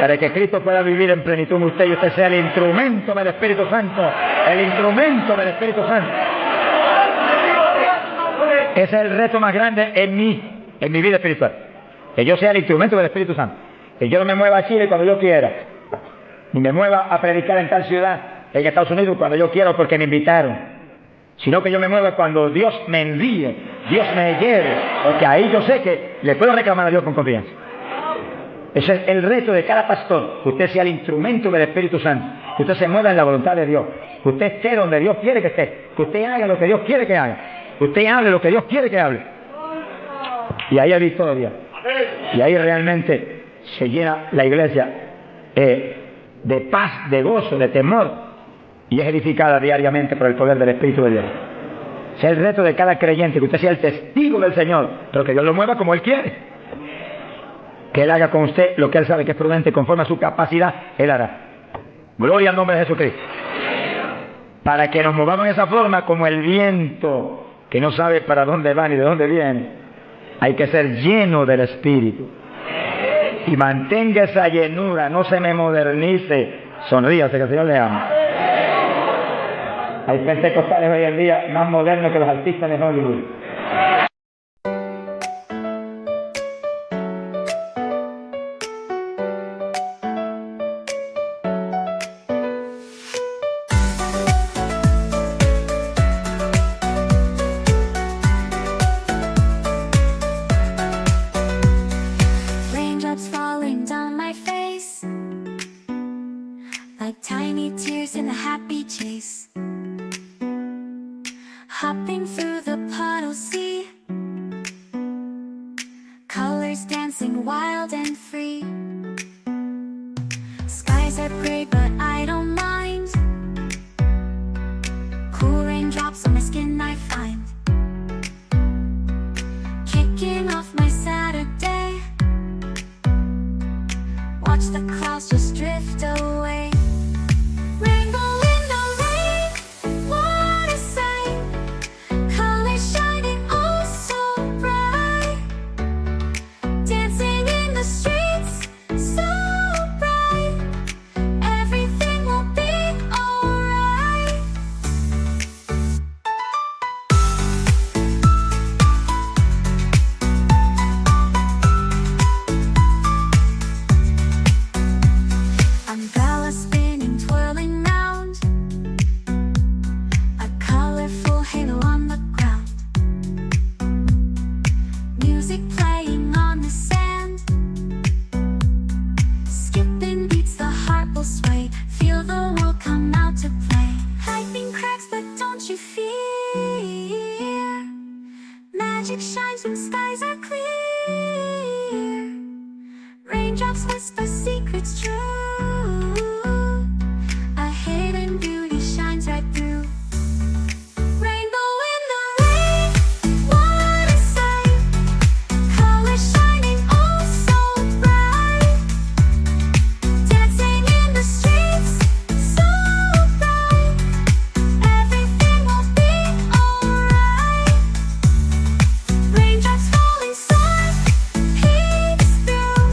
Para que Cristo pueda vivir en plenitud en usted y usted sea el instrumento del Espíritu Santo. El instrumento del Espíritu Santo. Ese es el reto más grande en mi vida espiritual. Que yo sea el instrumento del Espíritu Santo. Que yo no me mueva a Chile cuando yo quiera. Ni me mueva a predicar en tal ciudad, en Estados Unidos, cuando yo quiero porque me invitaron. Sino que yo me mueva cuando Dios me envíe, Dios me lleve. Porque ahí yo sé que le puedo reclamar a Dios con confianza. Ese es el reto de cada pastor, que usted sea el instrumento del Espíritu Santo, que usted se mueva en la voluntad de Dios, que usted esté donde Dios quiere que esté, que usted haga lo que Dios quiere que haga, que usted hable lo que Dios quiere que hable. Y ahí hay victoria. Y ahí realmente se llena la iglesia de paz, de gozo, de temor, y es edificada diariamente por el poder del Espíritu de Dios. Ese es el reto de cada creyente, que usted sea el testigo del Señor, pero que Dios lo mueva como Él quiere. Que Él haga con usted lo que Él sabe que es prudente, conforme a su capacidad, Él hará. Gloria al nombre de Jesucristo. Para que nos movamos de esa forma, como el viento, que no sabe para dónde va ni de dónde viene, hay que ser lleno del Espíritu. Y mantenga esa llenura, no se me modernice. Sonríase, que el Señor le ama. Hay pentecostales hoy en día más modernos que los artistas de Hollywood. Like tiny tears in a happy chase, hopping through the puddle sea, colors dancing wild and free. Skies are gray but I don't mind, cool raindrops on my skin I find, kicking off my Saturday, watch the clouds just drift away. Magic shines when skies are clear. Raindrops whisper secrets true. A hidden beauty shines right through. Rainbow in the rain, what a sight. Colors shining oh so bright. Dancing in the streets, so bright. Everything will be alright. Raindrops falling soft, peeks through.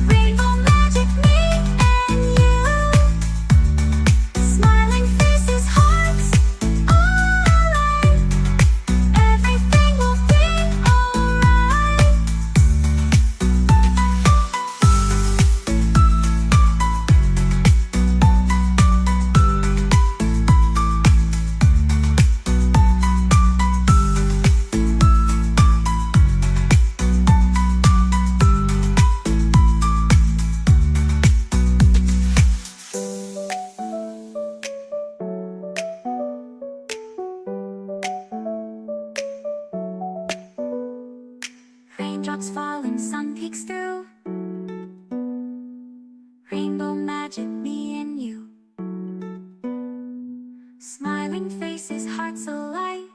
Rainbow magic, me and you. Smiling faces, hearts alive. Everything will be alright. Raindrops falling, sun peeks through. Rainbow magic, me and you. Smiling faces, hearts alight.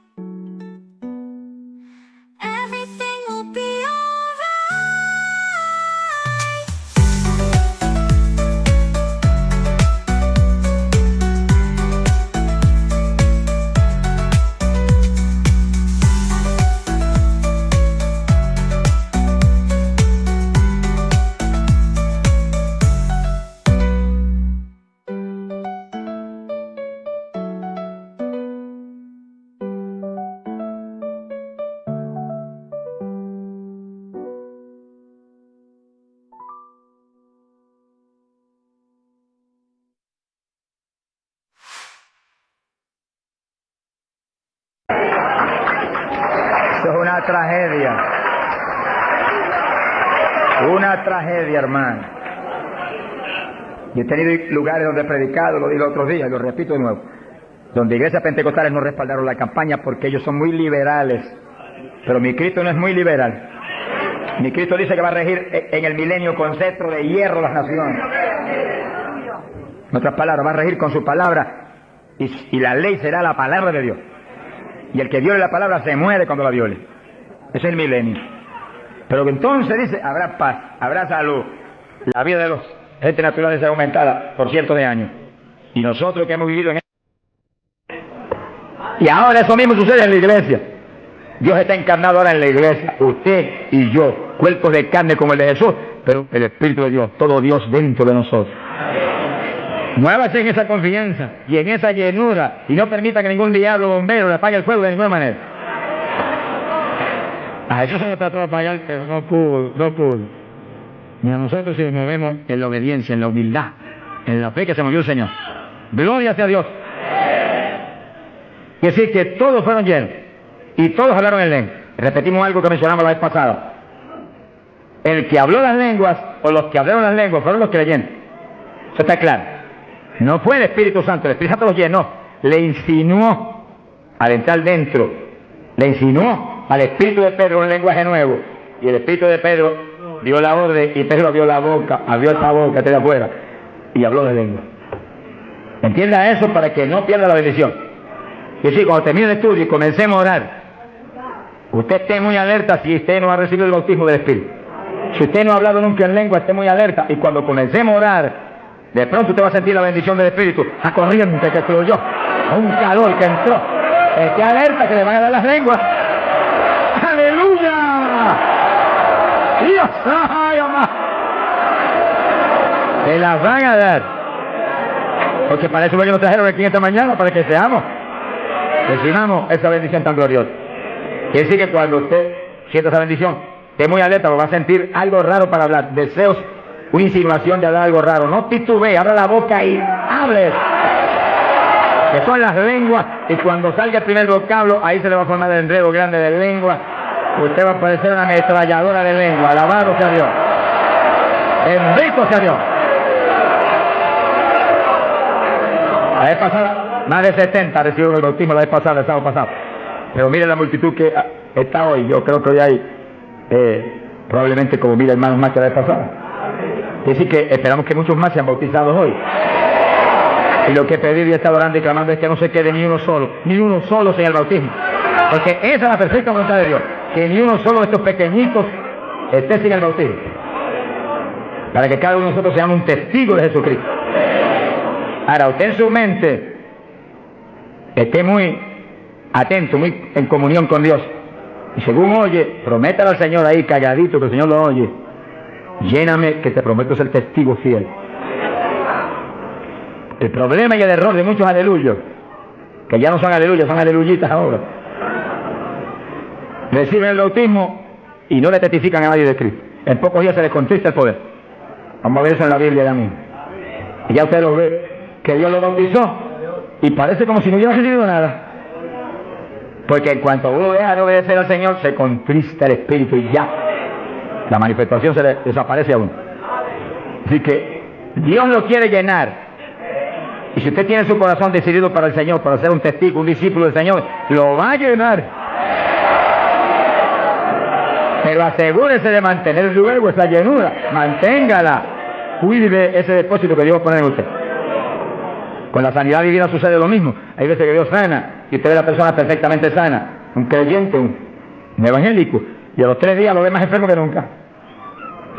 Everything will be alright. Una tragedia. Una tragedia, hermano. Y he tenido lugares donde he predicado, lo dije otros días, y lo repito de nuevo, donde iglesias pentecostales no respaldaron la campaña porque ellos son muy liberales. Pero mi Cristo no es muy liberal. Mi Cristo dice que va a regir en el milenio con cetro de hierro las naciones. En otras palabras, va a regir con su palabra y la ley será la palabra de Dios. Y el que viole la palabra se muere cuando la viole. Ese es el milenio. Pero entonces dice, habrá paz, habrá salud. La vida de los gente natural será aumentada por cientos de años. Y nosotros que hemos vivido en y ahora eso mismo sucede en la iglesia. Dios está encarnado ahora en la iglesia, usted y yo, cuerpos de carne como el de Jesús, pero el Espíritu de Dios, todo Dios dentro de nosotros. Muévase en esa confianza y en esa llenura y no permita que ningún diablo bombero le apague el fuego de ninguna manera. A Jesús se lo trató de apagar, pero no pudo. Y a nosotros si nos movemos en la obediencia, en la humildad, en la fe que se movió el Señor. Gloria sea a Dios. Es decir, que todos fueron llenos y todos hablaron en lengua. Repetimos algo que mencionamos la vez pasada. El que habló las lenguas o los que hablaron las lenguas fueron los creyentes. Eso está claro. No fue el Espíritu Santo, el Espíritu Santo los llenó, le insinuó al entrar dentro, le insinuó al Espíritu de Pedro un lenguaje nuevo. Y el Espíritu de Pedro dio la orden y Pedro abrió la boca, abrió esta boca de afuera y habló de lengua. Entienda eso para que no pierda la bendición. Y sí, cuando termine el estudio y comencemos a orar, usted esté muy alerta si usted no ha recibido el bautismo del Espíritu. Si usted no ha hablado nunca en lengua, esté muy alerta. Y cuando comencemos a orar, de pronto usted va a sentir la bendición del Espíritu, a corriente que fluyó, a un calor que entró. Esté alerta que le van a dar las lenguas. ¡Aleluya! ¡Dios! ¡Ay, mamá! Se las van a dar. Porque para eso nos trajeron aquí esta mañana, para que seamos. Recibamos esa bendición tan gloriosa. Quiere decir que cuando usted sienta esa bendición, esté muy alerta, porque va a sentir algo raro para hablar, deseos, una insinuación de hablar algo raro. No titubee, abra la boca y hable. Que son las lenguas, y cuando salga el primer vocablo, ahí se le va a formar el enredo grande de lengua. Usted va a parecer una ametralladora de lengua. Alabado sea Dios. Bendito sea Dios. La vez pasada, más de 70 recibieron el bautismo la vez pasada, el sábado pasado. Pero mire la multitud que está hoy. Yo creo que hoy hay probablemente como 1000 hermanos más que la vez pasada. Es decir que esperamos que muchos más sean bautizados hoy. Y lo que he pedido y he estado orando y clamando es que no se quede ni uno solo sin el bautismo. Porque esa es la perfecta voluntad de Dios. Que ni uno solo de estos pequeñitos esté sin el bautismo. Para que cada uno de nosotros seamos un testigo de Jesucristo. Ahora, usted en su mente esté muy atento, muy en comunión con Dios. Y según oye, prométale al Señor ahí calladito, que el Señor lo oye. Lléname, que te prometo ser testigo fiel. El problema y el error de muchos aleluyos, que ya no son aleluyas, son aleluyitas ahora, reciben el bautismo y no le testifican a nadie de Cristo. En pocos días se les contrista el poder. Vamos a ver eso en la Biblia ya mismo. Y ya usted lo ve, que Dios lo bautizó y parece como si no hubiera recibido nada. Porque en cuanto uno deja de obedecer al Señor, se contrista el Espíritu y ya la manifestación se le desaparece a uno. Así que Dios lo quiere llenar. Y si usted tiene su corazón decidido para el Señor, para ser un testigo, un discípulo del Señor, lo va a llenar. Pero asegúrese de mantener luego esa llenura. Manténgala. Cuide ese depósito que Dios va a poner en usted. Con la sanidad divina sucede lo mismo. Hay veces que Dios sana y usted ve a la persona perfectamente sana. Un creyente, un evangélico. Y a los 3 días lo ve más enfermo que nunca.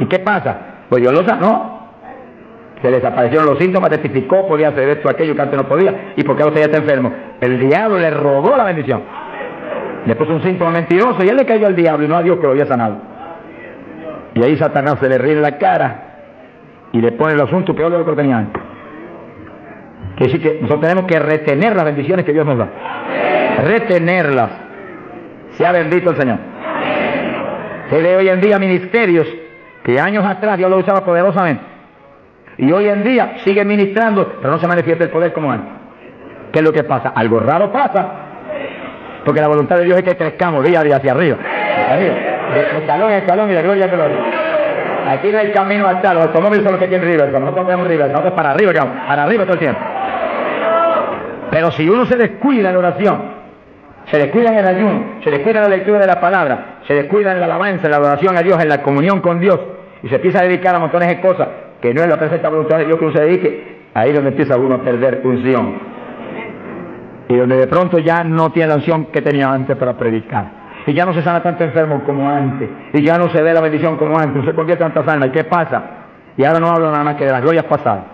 ¿Y qué pasa? Pues Dios lo sanó. Se le desaparecieron los síntomas, testificó, podía hacer esto, aquello que antes no podía. ¿Y por qué usted ya está enfermo? El diablo le robó la bendición. Le puso un síntoma mentiroso y él le cayó al diablo y no a Dios que lo había sanado. Y ahí Satanás se le ríe en la cara y le pone el asunto peor de lo que lo tenía antes. Quiere decir que nosotros tenemos que retener las bendiciones que Dios nos da. Retenerlas. Sea bendito el Señor. Se ve hoy en día ministerios que años atrás Dios lo usaba poderosamente. Y hoy en día sigue ministrando, pero no se manifiesta el poder como antes. ¿Qué es lo que pasa? Algo raro pasa. Porque la voluntad de Dios es que crezcamos día a día hacia arriba. Arriba. De escalón en escalón y de gloria en gloria. Aquí no hay camino hasta los automóviles son los que tienen Riverson. Nosotros tenemos Riverson, nosotros para arriba todo el tiempo. Pero si uno se descuida en la oración, se descuida en el ayuno, se descuida en la lectura de la palabra, se descuida en la alabanza, en la adoración a Dios, en la comunión con Dios, y se empieza a dedicar a montones de cosas que no es la perfecta voluntad de Dios que uno se dedique, ahí es donde empieza uno a perder unción. Y donde de pronto ya no tiene la unción que tenía antes para predicar. Y ya no se sana tanto enfermo como antes. Y ya no se ve la bendición como antes. No se convierte en tantas almas. ¿Y qué pasa? Y ahora no hablo nada más que de las glorias pasadas.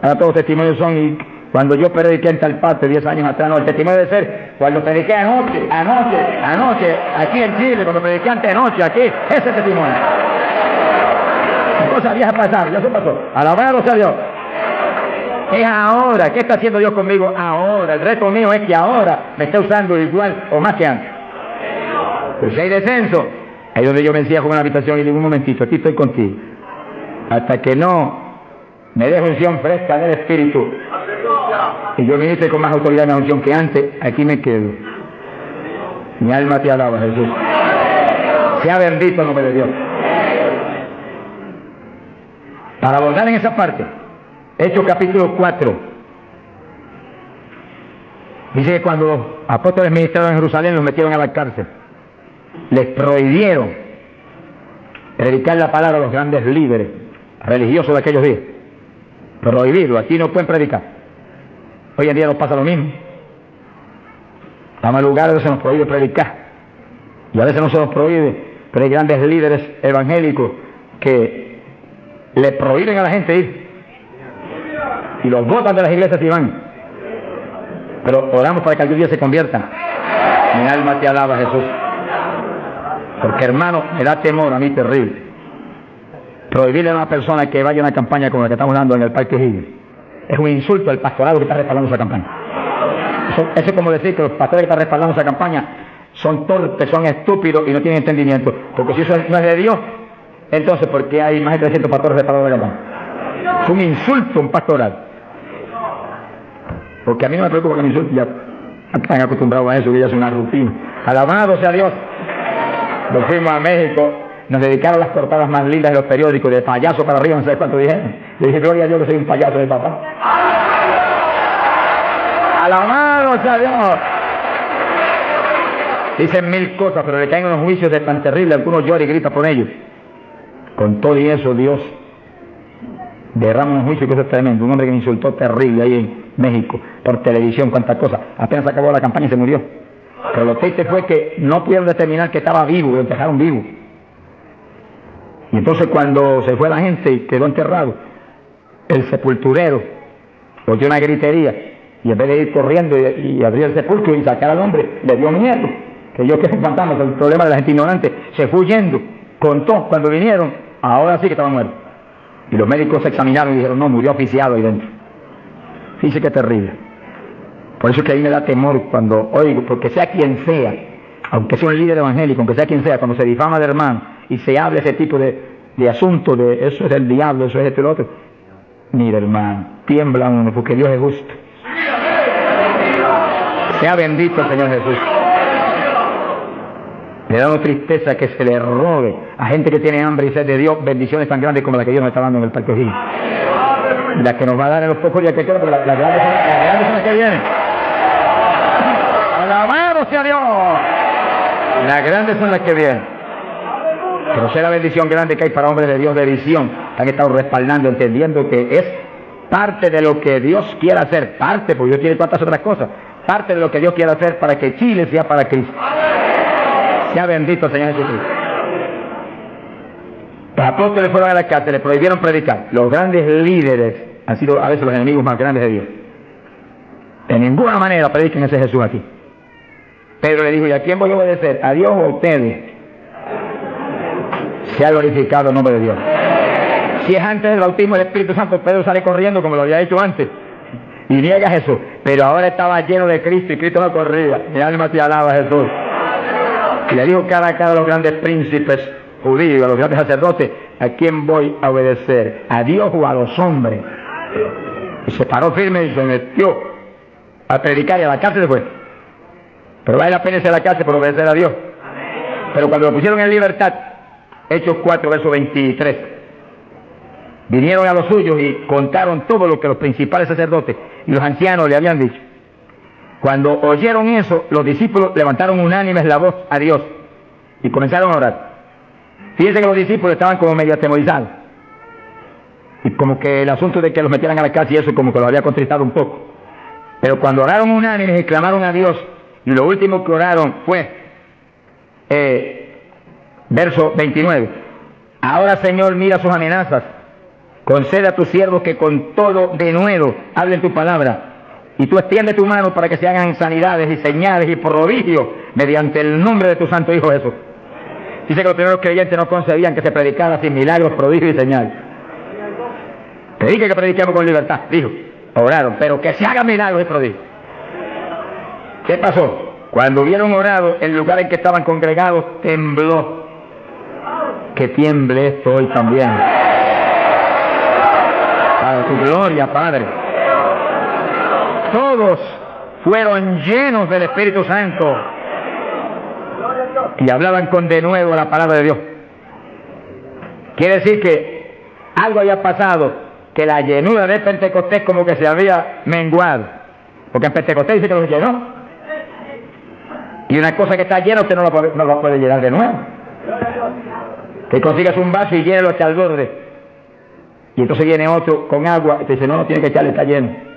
Ahora todos los testimonios son, y cuando yo prediqué en tal parte 10 años atrás, no, el testimonio debe ser cuando prediqué anoche, aquí en Chile, cuando prediqué anoche, aquí, ese testimonio. Cosas viejas pasadas, ya se pasó. Alabado sea Dios. Es ahora. ¿Qué está haciendo Dios conmigo ahora? El reto mío es que ahora me está usando igual o más que antes. Pues si hay descenso, ahí donde yo me encierro en la habitación y digo, un momentito, aquí estoy contigo. Hasta que no me dé unción fresca del Espíritu y yo ministre con más autoridad en la unción que antes, aquí me quedo. Mi alma te alaba, Jesús. Sea bendito el nombre de Dios. Para abordar en esa parte, Hechos capítulo 4, dice que cuando los apóstoles ministraron en Jerusalén, los metieron a la cárcel. Les prohibieron predicar la palabra a los grandes líderes religiosos de aquellos días. Prohibido, aquí no pueden predicar. Hoy en día nos pasa lo mismo. Vamos a lugares donde se nos prohíbe predicar. Y a veces no se nos prohíbe, pero hay grandes líderes evangélicos que le prohíben a la gente ir. Y los botan de las iglesias y van. Pero oramos para que algún día se conviertan. Mi alma te alaba, Jesús. Porque, hermano, me da temor a mí terrible prohibirle a una persona que vaya a una campaña como la que estamos dando en el Parque Hill. Es un insulto al pastorado que está respaldando esa campaña. Eso es como decir que los pastores que están respaldando esa campaña son torpes, son estúpidos y no tienen entendimiento. Porque si eso no es de Dios, entonces ¿por qué hay más de 300 pastores respaldando la campaña? Es un insulto a un pastorado. Porque a mí no me preocupa que me insulten, ya están acostumbrados a eso, que ya es una rutina. Alabado sea Dios. Nos fuimos a México, nos dedicaron las portadas más lindas de los periódicos, de payaso para arriba, no sé cuánto dijeron. Le dije, gloria a Dios que soy un payaso de papá. Alabado sea Dios. Dicen mil cosas, pero le caen unos juicios de tan terribles, algunos lloran y gritan por ellos. Con todo y eso, Dios derrama un juicio que eso es tremendo. Un hombre que me insultó terrible ahí en México, por televisión, cuántas cosas. Apenas acabó la campaña y se murió. Pero lo triste fue que no pudieron determinar que estaba vivo, lo enterraron vivo. Y entonces cuando se fue la gente y quedó enterrado, el sepulturero oyó una gritería y en vez de ir corriendo y abrir el sepulcro y sacar al hombre, le dio miedo. Que yo que se fantasma, el problema de la gente ignorante, se fue huyendo. Contó cuando vinieron, ahora sí que estaba muerto. Y los médicos se examinaron y dijeron, no, murió asfixiado ahí dentro. Fíjese qué terrible. Por eso es que a mí me da temor cuando oigo, porque sea quien sea, aunque sea un líder evangélico, aunque sea quien sea, cuando se difama de hermano y se habla ese tipo de asunto, de eso es del diablo, eso es esto y lo otro. Mira, hermano, tiembla uno porque Dios es justo. Sea bendito el Señor Jesús. Le da una tristeza que se le robe a gente que tiene hambre y sed de Dios bendiciones tan grandes como la que Dios nos está dando en el Parque Gil. La que nos va a dar en los pocos días que quedan, porque las grandes son las que vienen. ¡Alabado sea Dios! Las grandes son las que vienen. Pero sea la bendición grande que hay para hombres de Dios de visión. Han estado respaldando, entendiendo que es parte de lo que Dios quiere hacer. Parte, porque Dios tiene tantas otras cosas. Parte de lo que Dios quiere hacer para que Chile sea para Cristo. Sea bendito el Señor Jesucristo. Los apóstoles fueron a la cárcel, le prohibieron predicar. Los grandes líderes han sido a veces los enemigos más grandes de Dios. De ninguna manera prediquen ese Jesús aquí. Pedro le dijo, ¿y a quién voy a obedecer? ¿A Dios o a ustedes? Se ha glorificado el nombre de Dios. Si es antes del bautismo del Espíritu Santo, Pedro sale corriendo como lo había hecho antes y niega a Jesús. Pero ahora estaba lleno de Cristo y Cristo no corría. Mi alma te alaba, Jesús. Y le dijo cara a cara a los grandes príncipes judíos, a los grandes sacerdotes, ¿a quién voy a obedecer? ¿A Dios o a los hombres? Y se paró firme y se metió a predicar y a la cárcel se fue. Pero vale la pena irse a la cárcel por obedecer a Dios. Pero cuando lo pusieron en libertad, Hechos 4, verso 23, vinieron a los suyos y contaron todo lo que los principales sacerdotes y los ancianos le habían dicho. Cuando oyeron eso, los discípulos levantaron unánimes la voz a Dios y comenzaron a orar. Fíjense que los discípulos estaban como medio atemorizados. Y como que el asunto de que los metieran a la cárcel y eso como que los había contristado un poco. Pero cuando oraron unánimes y clamaron a Dios, y lo último que oraron fue, verso 29, ahora Señor mira sus amenazas, concede a tus siervos que con todo denuedo hablen tu palabra, y tú extiende tu mano para que se hagan sanidades y señales y prodigios mediante el nombre de tu santo Hijo Jesús. Dice que los primeros creyentes no concebían que se predicara sin milagros, prodigios y señales. Predique que prediquemos con libertad, dijo. Oraron, pero que se hagan milagros y prodigios. ¿Qué pasó? Cuando hubieron orado, el lugar en que estaban congregados tembló. Que tiemble esto hoy también. Para tu gloria, Padre. Todos fueron llenos del Espíritu Santo y hablaban con denuedo la palabra de Dios. Quiere decir que algo había pasado, que la llenura de Pentecostés como que se había menguado, porque en Pentecostés dice que los llenó, y una cosa que está llena usted no la puede llenar de nuevo. Que consigas un vaso y llénelo hasta el borde, y entonces viene otro con agua y te dice no tiene que echarle, está lleno.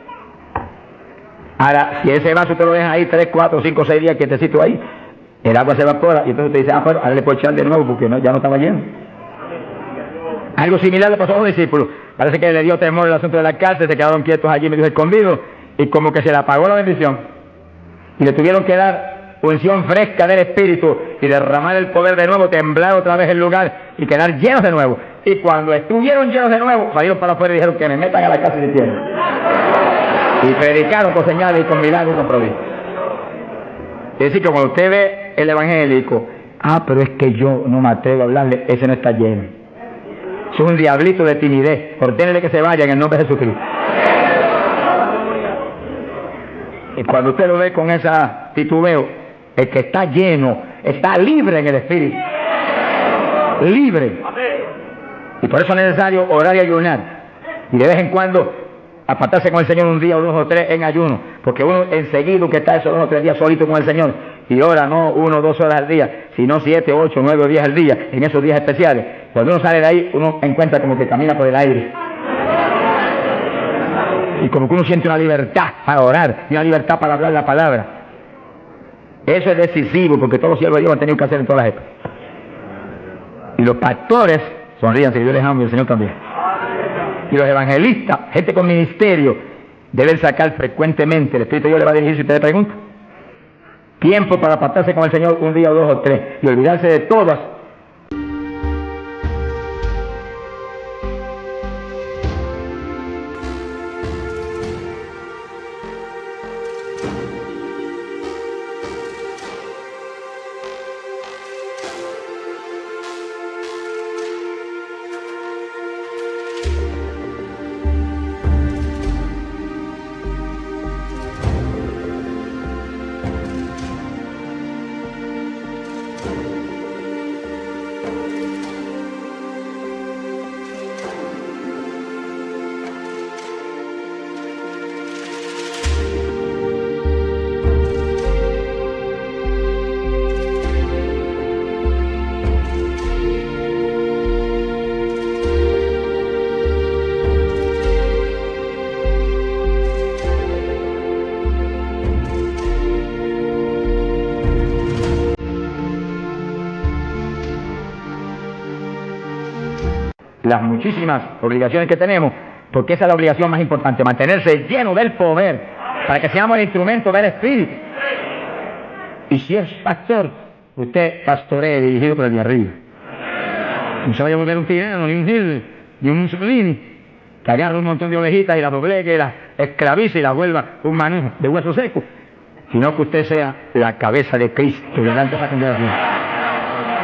Ahora, si ese vaso te lo dejas ahí 3, 4, 5, 6 días quietecito ahí, el agua se evapora y entonces te dice, pero ahora le puedo echar de nuevo porque no, ya no estaba lleno. Algo similar le pasó a los discípulos. Parece que le dio temor el asunto de la cárcel, se quedaron quietos allí medio escondidos y como que se le apagó la bendición. Y le tuvieron que dar unción fresca del Espíritu y derramar el poder de nuevo, temblar otra vez el lugar y quedar llenos de nuevo. Y cuando estuvieron llenos de nuevo, salieron para afuera y dijeron que me metan a la cárcel si tienen. Y predicaron con señales y con milagros y con prodigios. Es decir, que cuando usted ve el evangélico, pero es que yo no me atrevo a hablarle, ese no está lleno. Es un diablito de timidez. Ordénele que se vaya en el nombre de Jesucristo. Y cuando usted lo ve con esa titubeo, el que está lleno, está libre en el Espíritu. Libre. Y por eso es necesario orar y ayunar. Y de vez en cuando apartarse con el Señor un día o 2 o 3 en ayuno, porque uno enseguida que está esos 2 o 3 días solito con el Señor y ora no 1 o 2 horas al día, sino 7, 8, 9 o 10 al día en esos días especiales. Cuando uno sale de ahí, uno encuentra como que camina por el aire y como que uno siente una libertad para orar y una libertad para hablar la palabra. Eso es decisivo, porque todos los siervos de Dios han tenido que hacer en todas las épocas. Y los pastores, sonríanse, yo les amo y el Señor también. Y los evangelistas, gente con ministerio, deben sacar frecuentemente, el Espíritu de Dios le va a dirigir si usted le pregunta, tiempo para apartarse con el Señor un día o 2 o 3 y olvidarse de todas. Las muchísimas obligaciones que tenemos, porque esa es la obligación más importante, mantenerse lleno del poder, para que seamos el instrumento del Espíritu. Y si es pastor, usted pastoree dirigido por el de arriba. No se vaya a volver un tirano, ni un Hitler, ni un Mussolini, que agarre un montón de ovejitas y las doblegue, y las esclavice y las vuelva un manejo de hueso seco, sino que usted sea la cabeza de Cristo delante de la congregación.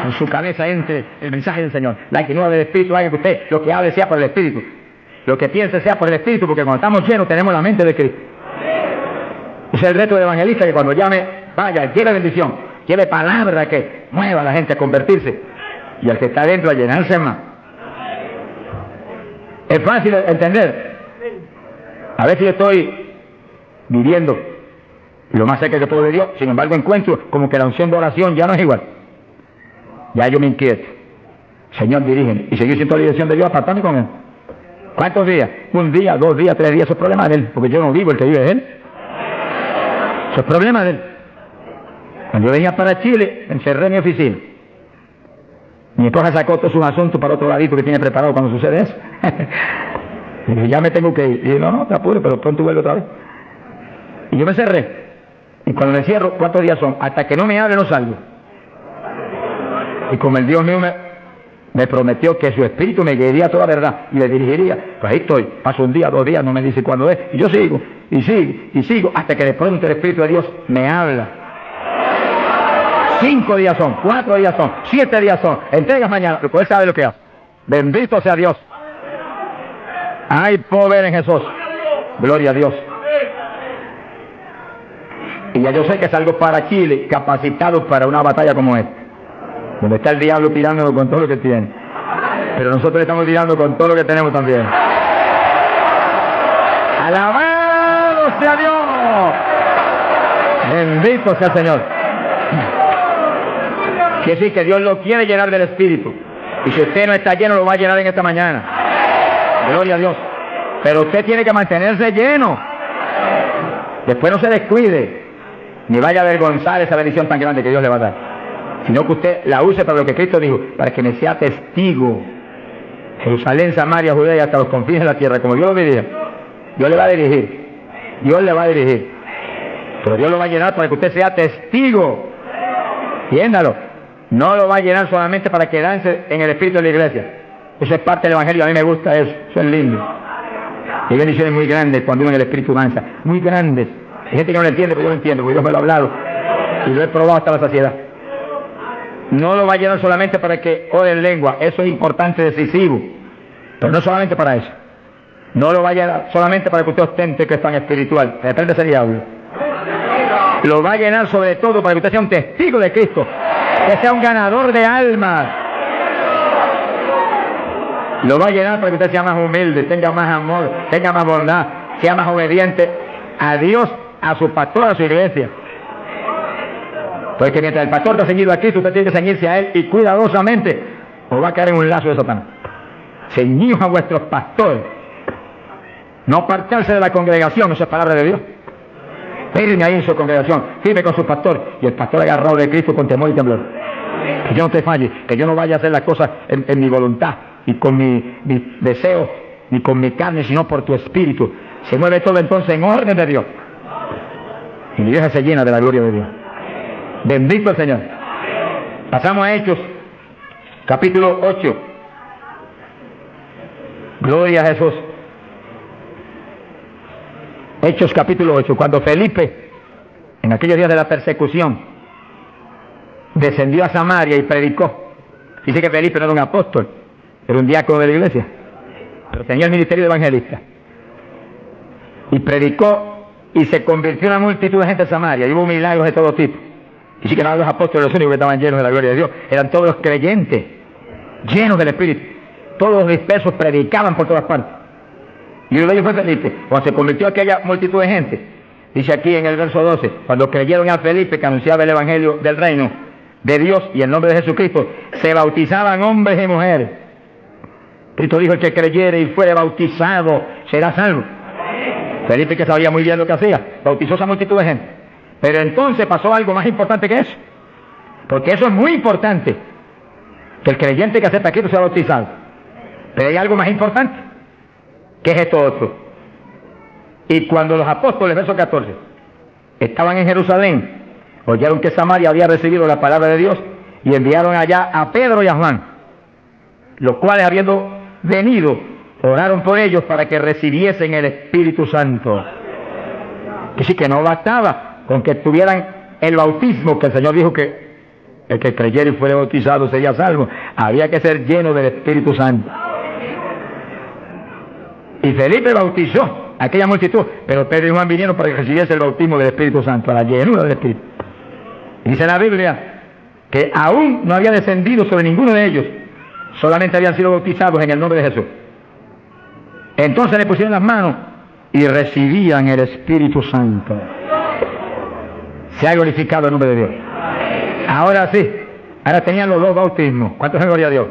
En su cabeza entre el mensaje del Señor. La llenura del Espíritu haga que usted lo que hable sea por el Espíritu. Lo que piense sea por el Espíritu, porque cuando estamos llenos tenemos la mente de Cristo. Es el reto del evangelista, que cuando llame, vaya, lleve bendición. lleve palabra que mueva a la gente a convertirse y al que está dentro a llenarse más. Es fácil entender. A veces yo estoy viviendo lo más cerca que puedo de Dios, sin embargo encuentro como que la unción de oración ya no es igual. Ya yo me inquieto. Señor, dirígeme. Y seguir siendo la dirección de Dios, apartarme con Él. ¿Cuántos días? Un día, 2 días, 3 días. Eso es problema de Él, porque yo no vivo, el que vive es Él. Eso es problema de Él. Cuando yo venía para Chile, encerré mi oficina. Mi esposa sacó todos sus asuntos para otro ladito que tiene preparado cuando sucede eso. Y dije, ya me tengo que ir. Y dije, no, te apures, pero pronto vuelvo otra vez. Y yo me cerré. Y cuando me cierro, ¿cuántos días son? Hasta que no me hable, no salgo. Y como el Dios mío me prometió que su espíritu me guiaría a toda verdad y le dirigiría, pues ahí estoy. Paso un día, 2 días, no me dice cuándo es. Y yo sigo, y sigo, y sigo, hasta que de pronto el Espíritu de Dios me habla. 5 días son, 4 días son, 7 días son. Entregas mañana, porque Él sabe lo que hace. Bendito sea Dios. Hay poder en Jesús. Gloria a Dios. Y ya yo sé que salgo para Chile capacitado para una batalla como esta, donde está el diablo tirándolo con todo lo que tiene, pero nosotros le estamos tirando con todo lo que tenemos también. ¡Alabado sea Dios! Bendito sea el Señor. Quiere decir que Dios lo quiere llenar del Espíritu, y si usted no está lleno, lo va a llenar en esta mañana. Gloria a Dios. Pero usted tiene que mantenerse lleno. Después no se descuide, ni vaya a avergonzar esa bendición tan grande que Dios le va a dar, sino que usted la use para lo que Cristo dijo, para que me sea testigo. Jerusalén, Samaria, Judea y hasta los confines de la tierra, como Dios lo dirige. Dios le va a dirigir. Dios le va a dirigir. Pero Dios lo va a llenar para que usted sea testigo. Entiéndalo. No lo va a llenar solamente para quedarse en el espíritu de la iglesia. Eso es parte del Evangelio. A mí me gusta eso. Eso es lindo. Hay bendiciones muy grandes cuando uno en el espíritu avanza. Muy grandes. Hay gente que no lo entiende, pero yo lo entiendo, porque Dios me lo ha hablado. Y lo he probado hasta la saciedad. No lo va a llenar solamente para que ore en lengua. Eso es importante, decisivo. Pero no solamente para eso. No lo va a llenar solamente para que usted ostente que es tan espiritual. Reprende ese diablo. Lo va a llenar sobre todo para que usted sea un testigo de Cristo. Que sea un ganador de almas. Lo va a llenar para que usted sea más humilde, tenga más amor, tenga más bondad, sea más obediente a Dios, a su pastor, a su iglesia. Porque mientras el pastor está ceñido a Cristo, usted tiene que ceñirse a Él y cuidadosamente, o va a caer en un lazo de Satanás. Ceñidos a vuestros pastores. No apartarse de la congregación, eso es palabra de Dios. Firme ahí en su congregación, firme con su pastor, y el pastor agarrado de Cristo con temor y temblor. Que yo no te falle, que yo no vaya a hacer las cosas en mi voluntad y con mi deseo, ni con mi carne, sino por tu espíritu. Se mueve todo entonces en orden de Dios. Y mi vieja se llena de la gloria de Dios. Bendito el Señor. Pasamos a Hechos, capítulo 8. Gloria a Jesús. Hechos capítulo 8. Cuando Felipe, en aquellos días de la persecución, descendió a Samaria y predicó. Dice que Felipe no era un apóstol, era un diácono de la iglesia, pero tenía el ministerio de evangelista. Y predicó y se convirtió en una multitud de gente en Samaria. Y hubo milagros de todo tipo. Y sí que no eran los apóstoles los únicos que estaban llenos de la gloria de Dios. Eran todos los creyentes, llenos del Espíritu. Todos los dispersos predicaban por todas partes. Y uno de ellos fue Felipe. Cuando se convirtió aquella multitud de gente, dice aquí en el verso 12, cuando creyeron a Felipe que anunciaba el evangelio del reino de Dios y el nombre de Jesucristo, se bautizaban hombres y mujeres. Cristo dijo, el que creyere y fuere bautizado será salvo. Felipe, que sabía muy bien lo que hacía, bautizó a esa multitud de gente. Pero entonces pasó algo más importante que eso, porque eso es muy importante, que el creyente que acepta a Cristo sea bautizado. Pero hay algo más importante, que es esto otro. Y cuando los apóstoles, verso 14, estaban en Jerusalén, oyeron que Samaria había recibido la palabra de Dios y enviaron allá a Pedro y a Juan, los cuales, habiendo venido, oraron por ellos para que recibiesen el Espíritu Santo. Que sí, que no bastaba con que tuvieran el bautismo, que el Señor dijo que el que creyera y fuera bautizado sería salvo. Había que ser lleno del Espíritu Santo. Y Felipe bautizó a aquella multitud, pero Pedro y Juan vinieron para que recibiese el bautismo del Espíritu Santo, a la llenura del Espíritu. Dice la Biblia que aún no había descendido sobre ninguno de ellos, solamente habían sido bautizados en el nombre de Jesús. Entonces le pusieron las manos y recibían el Espíritu Santo. Se ha glorificado el nombre de Dios. Ahora sí, ahora tenían los dos bautismos. ¿Cuántos es gloria a Dios?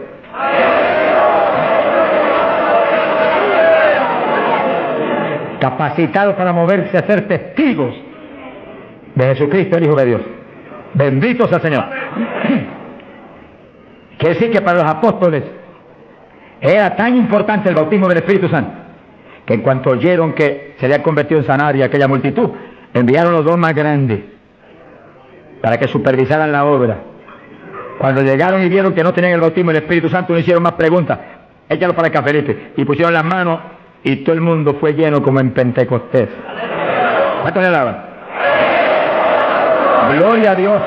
Capacitados para moverse a ser testigos de Jesucristo, el Hijo de Dios. Bendito sea el Señor. Quiere decir que para los apóstoles era tan importante el bautismo del Espíritu Santo que en cuanto oyeron que se había convertido en Samaria aquella multitud, enviaron los dos más grandes para que supervisaran la obra. Cuando llegaron y vieron que no tenían el bautismo del Espíritu Santo, no hicieron más preguntas. Échalo para acá, Felipe. Y pusieron las manos y todo el mundo fue lleno como en Pentecostés. ¿Cuántos le alaban? Gloria a Dios.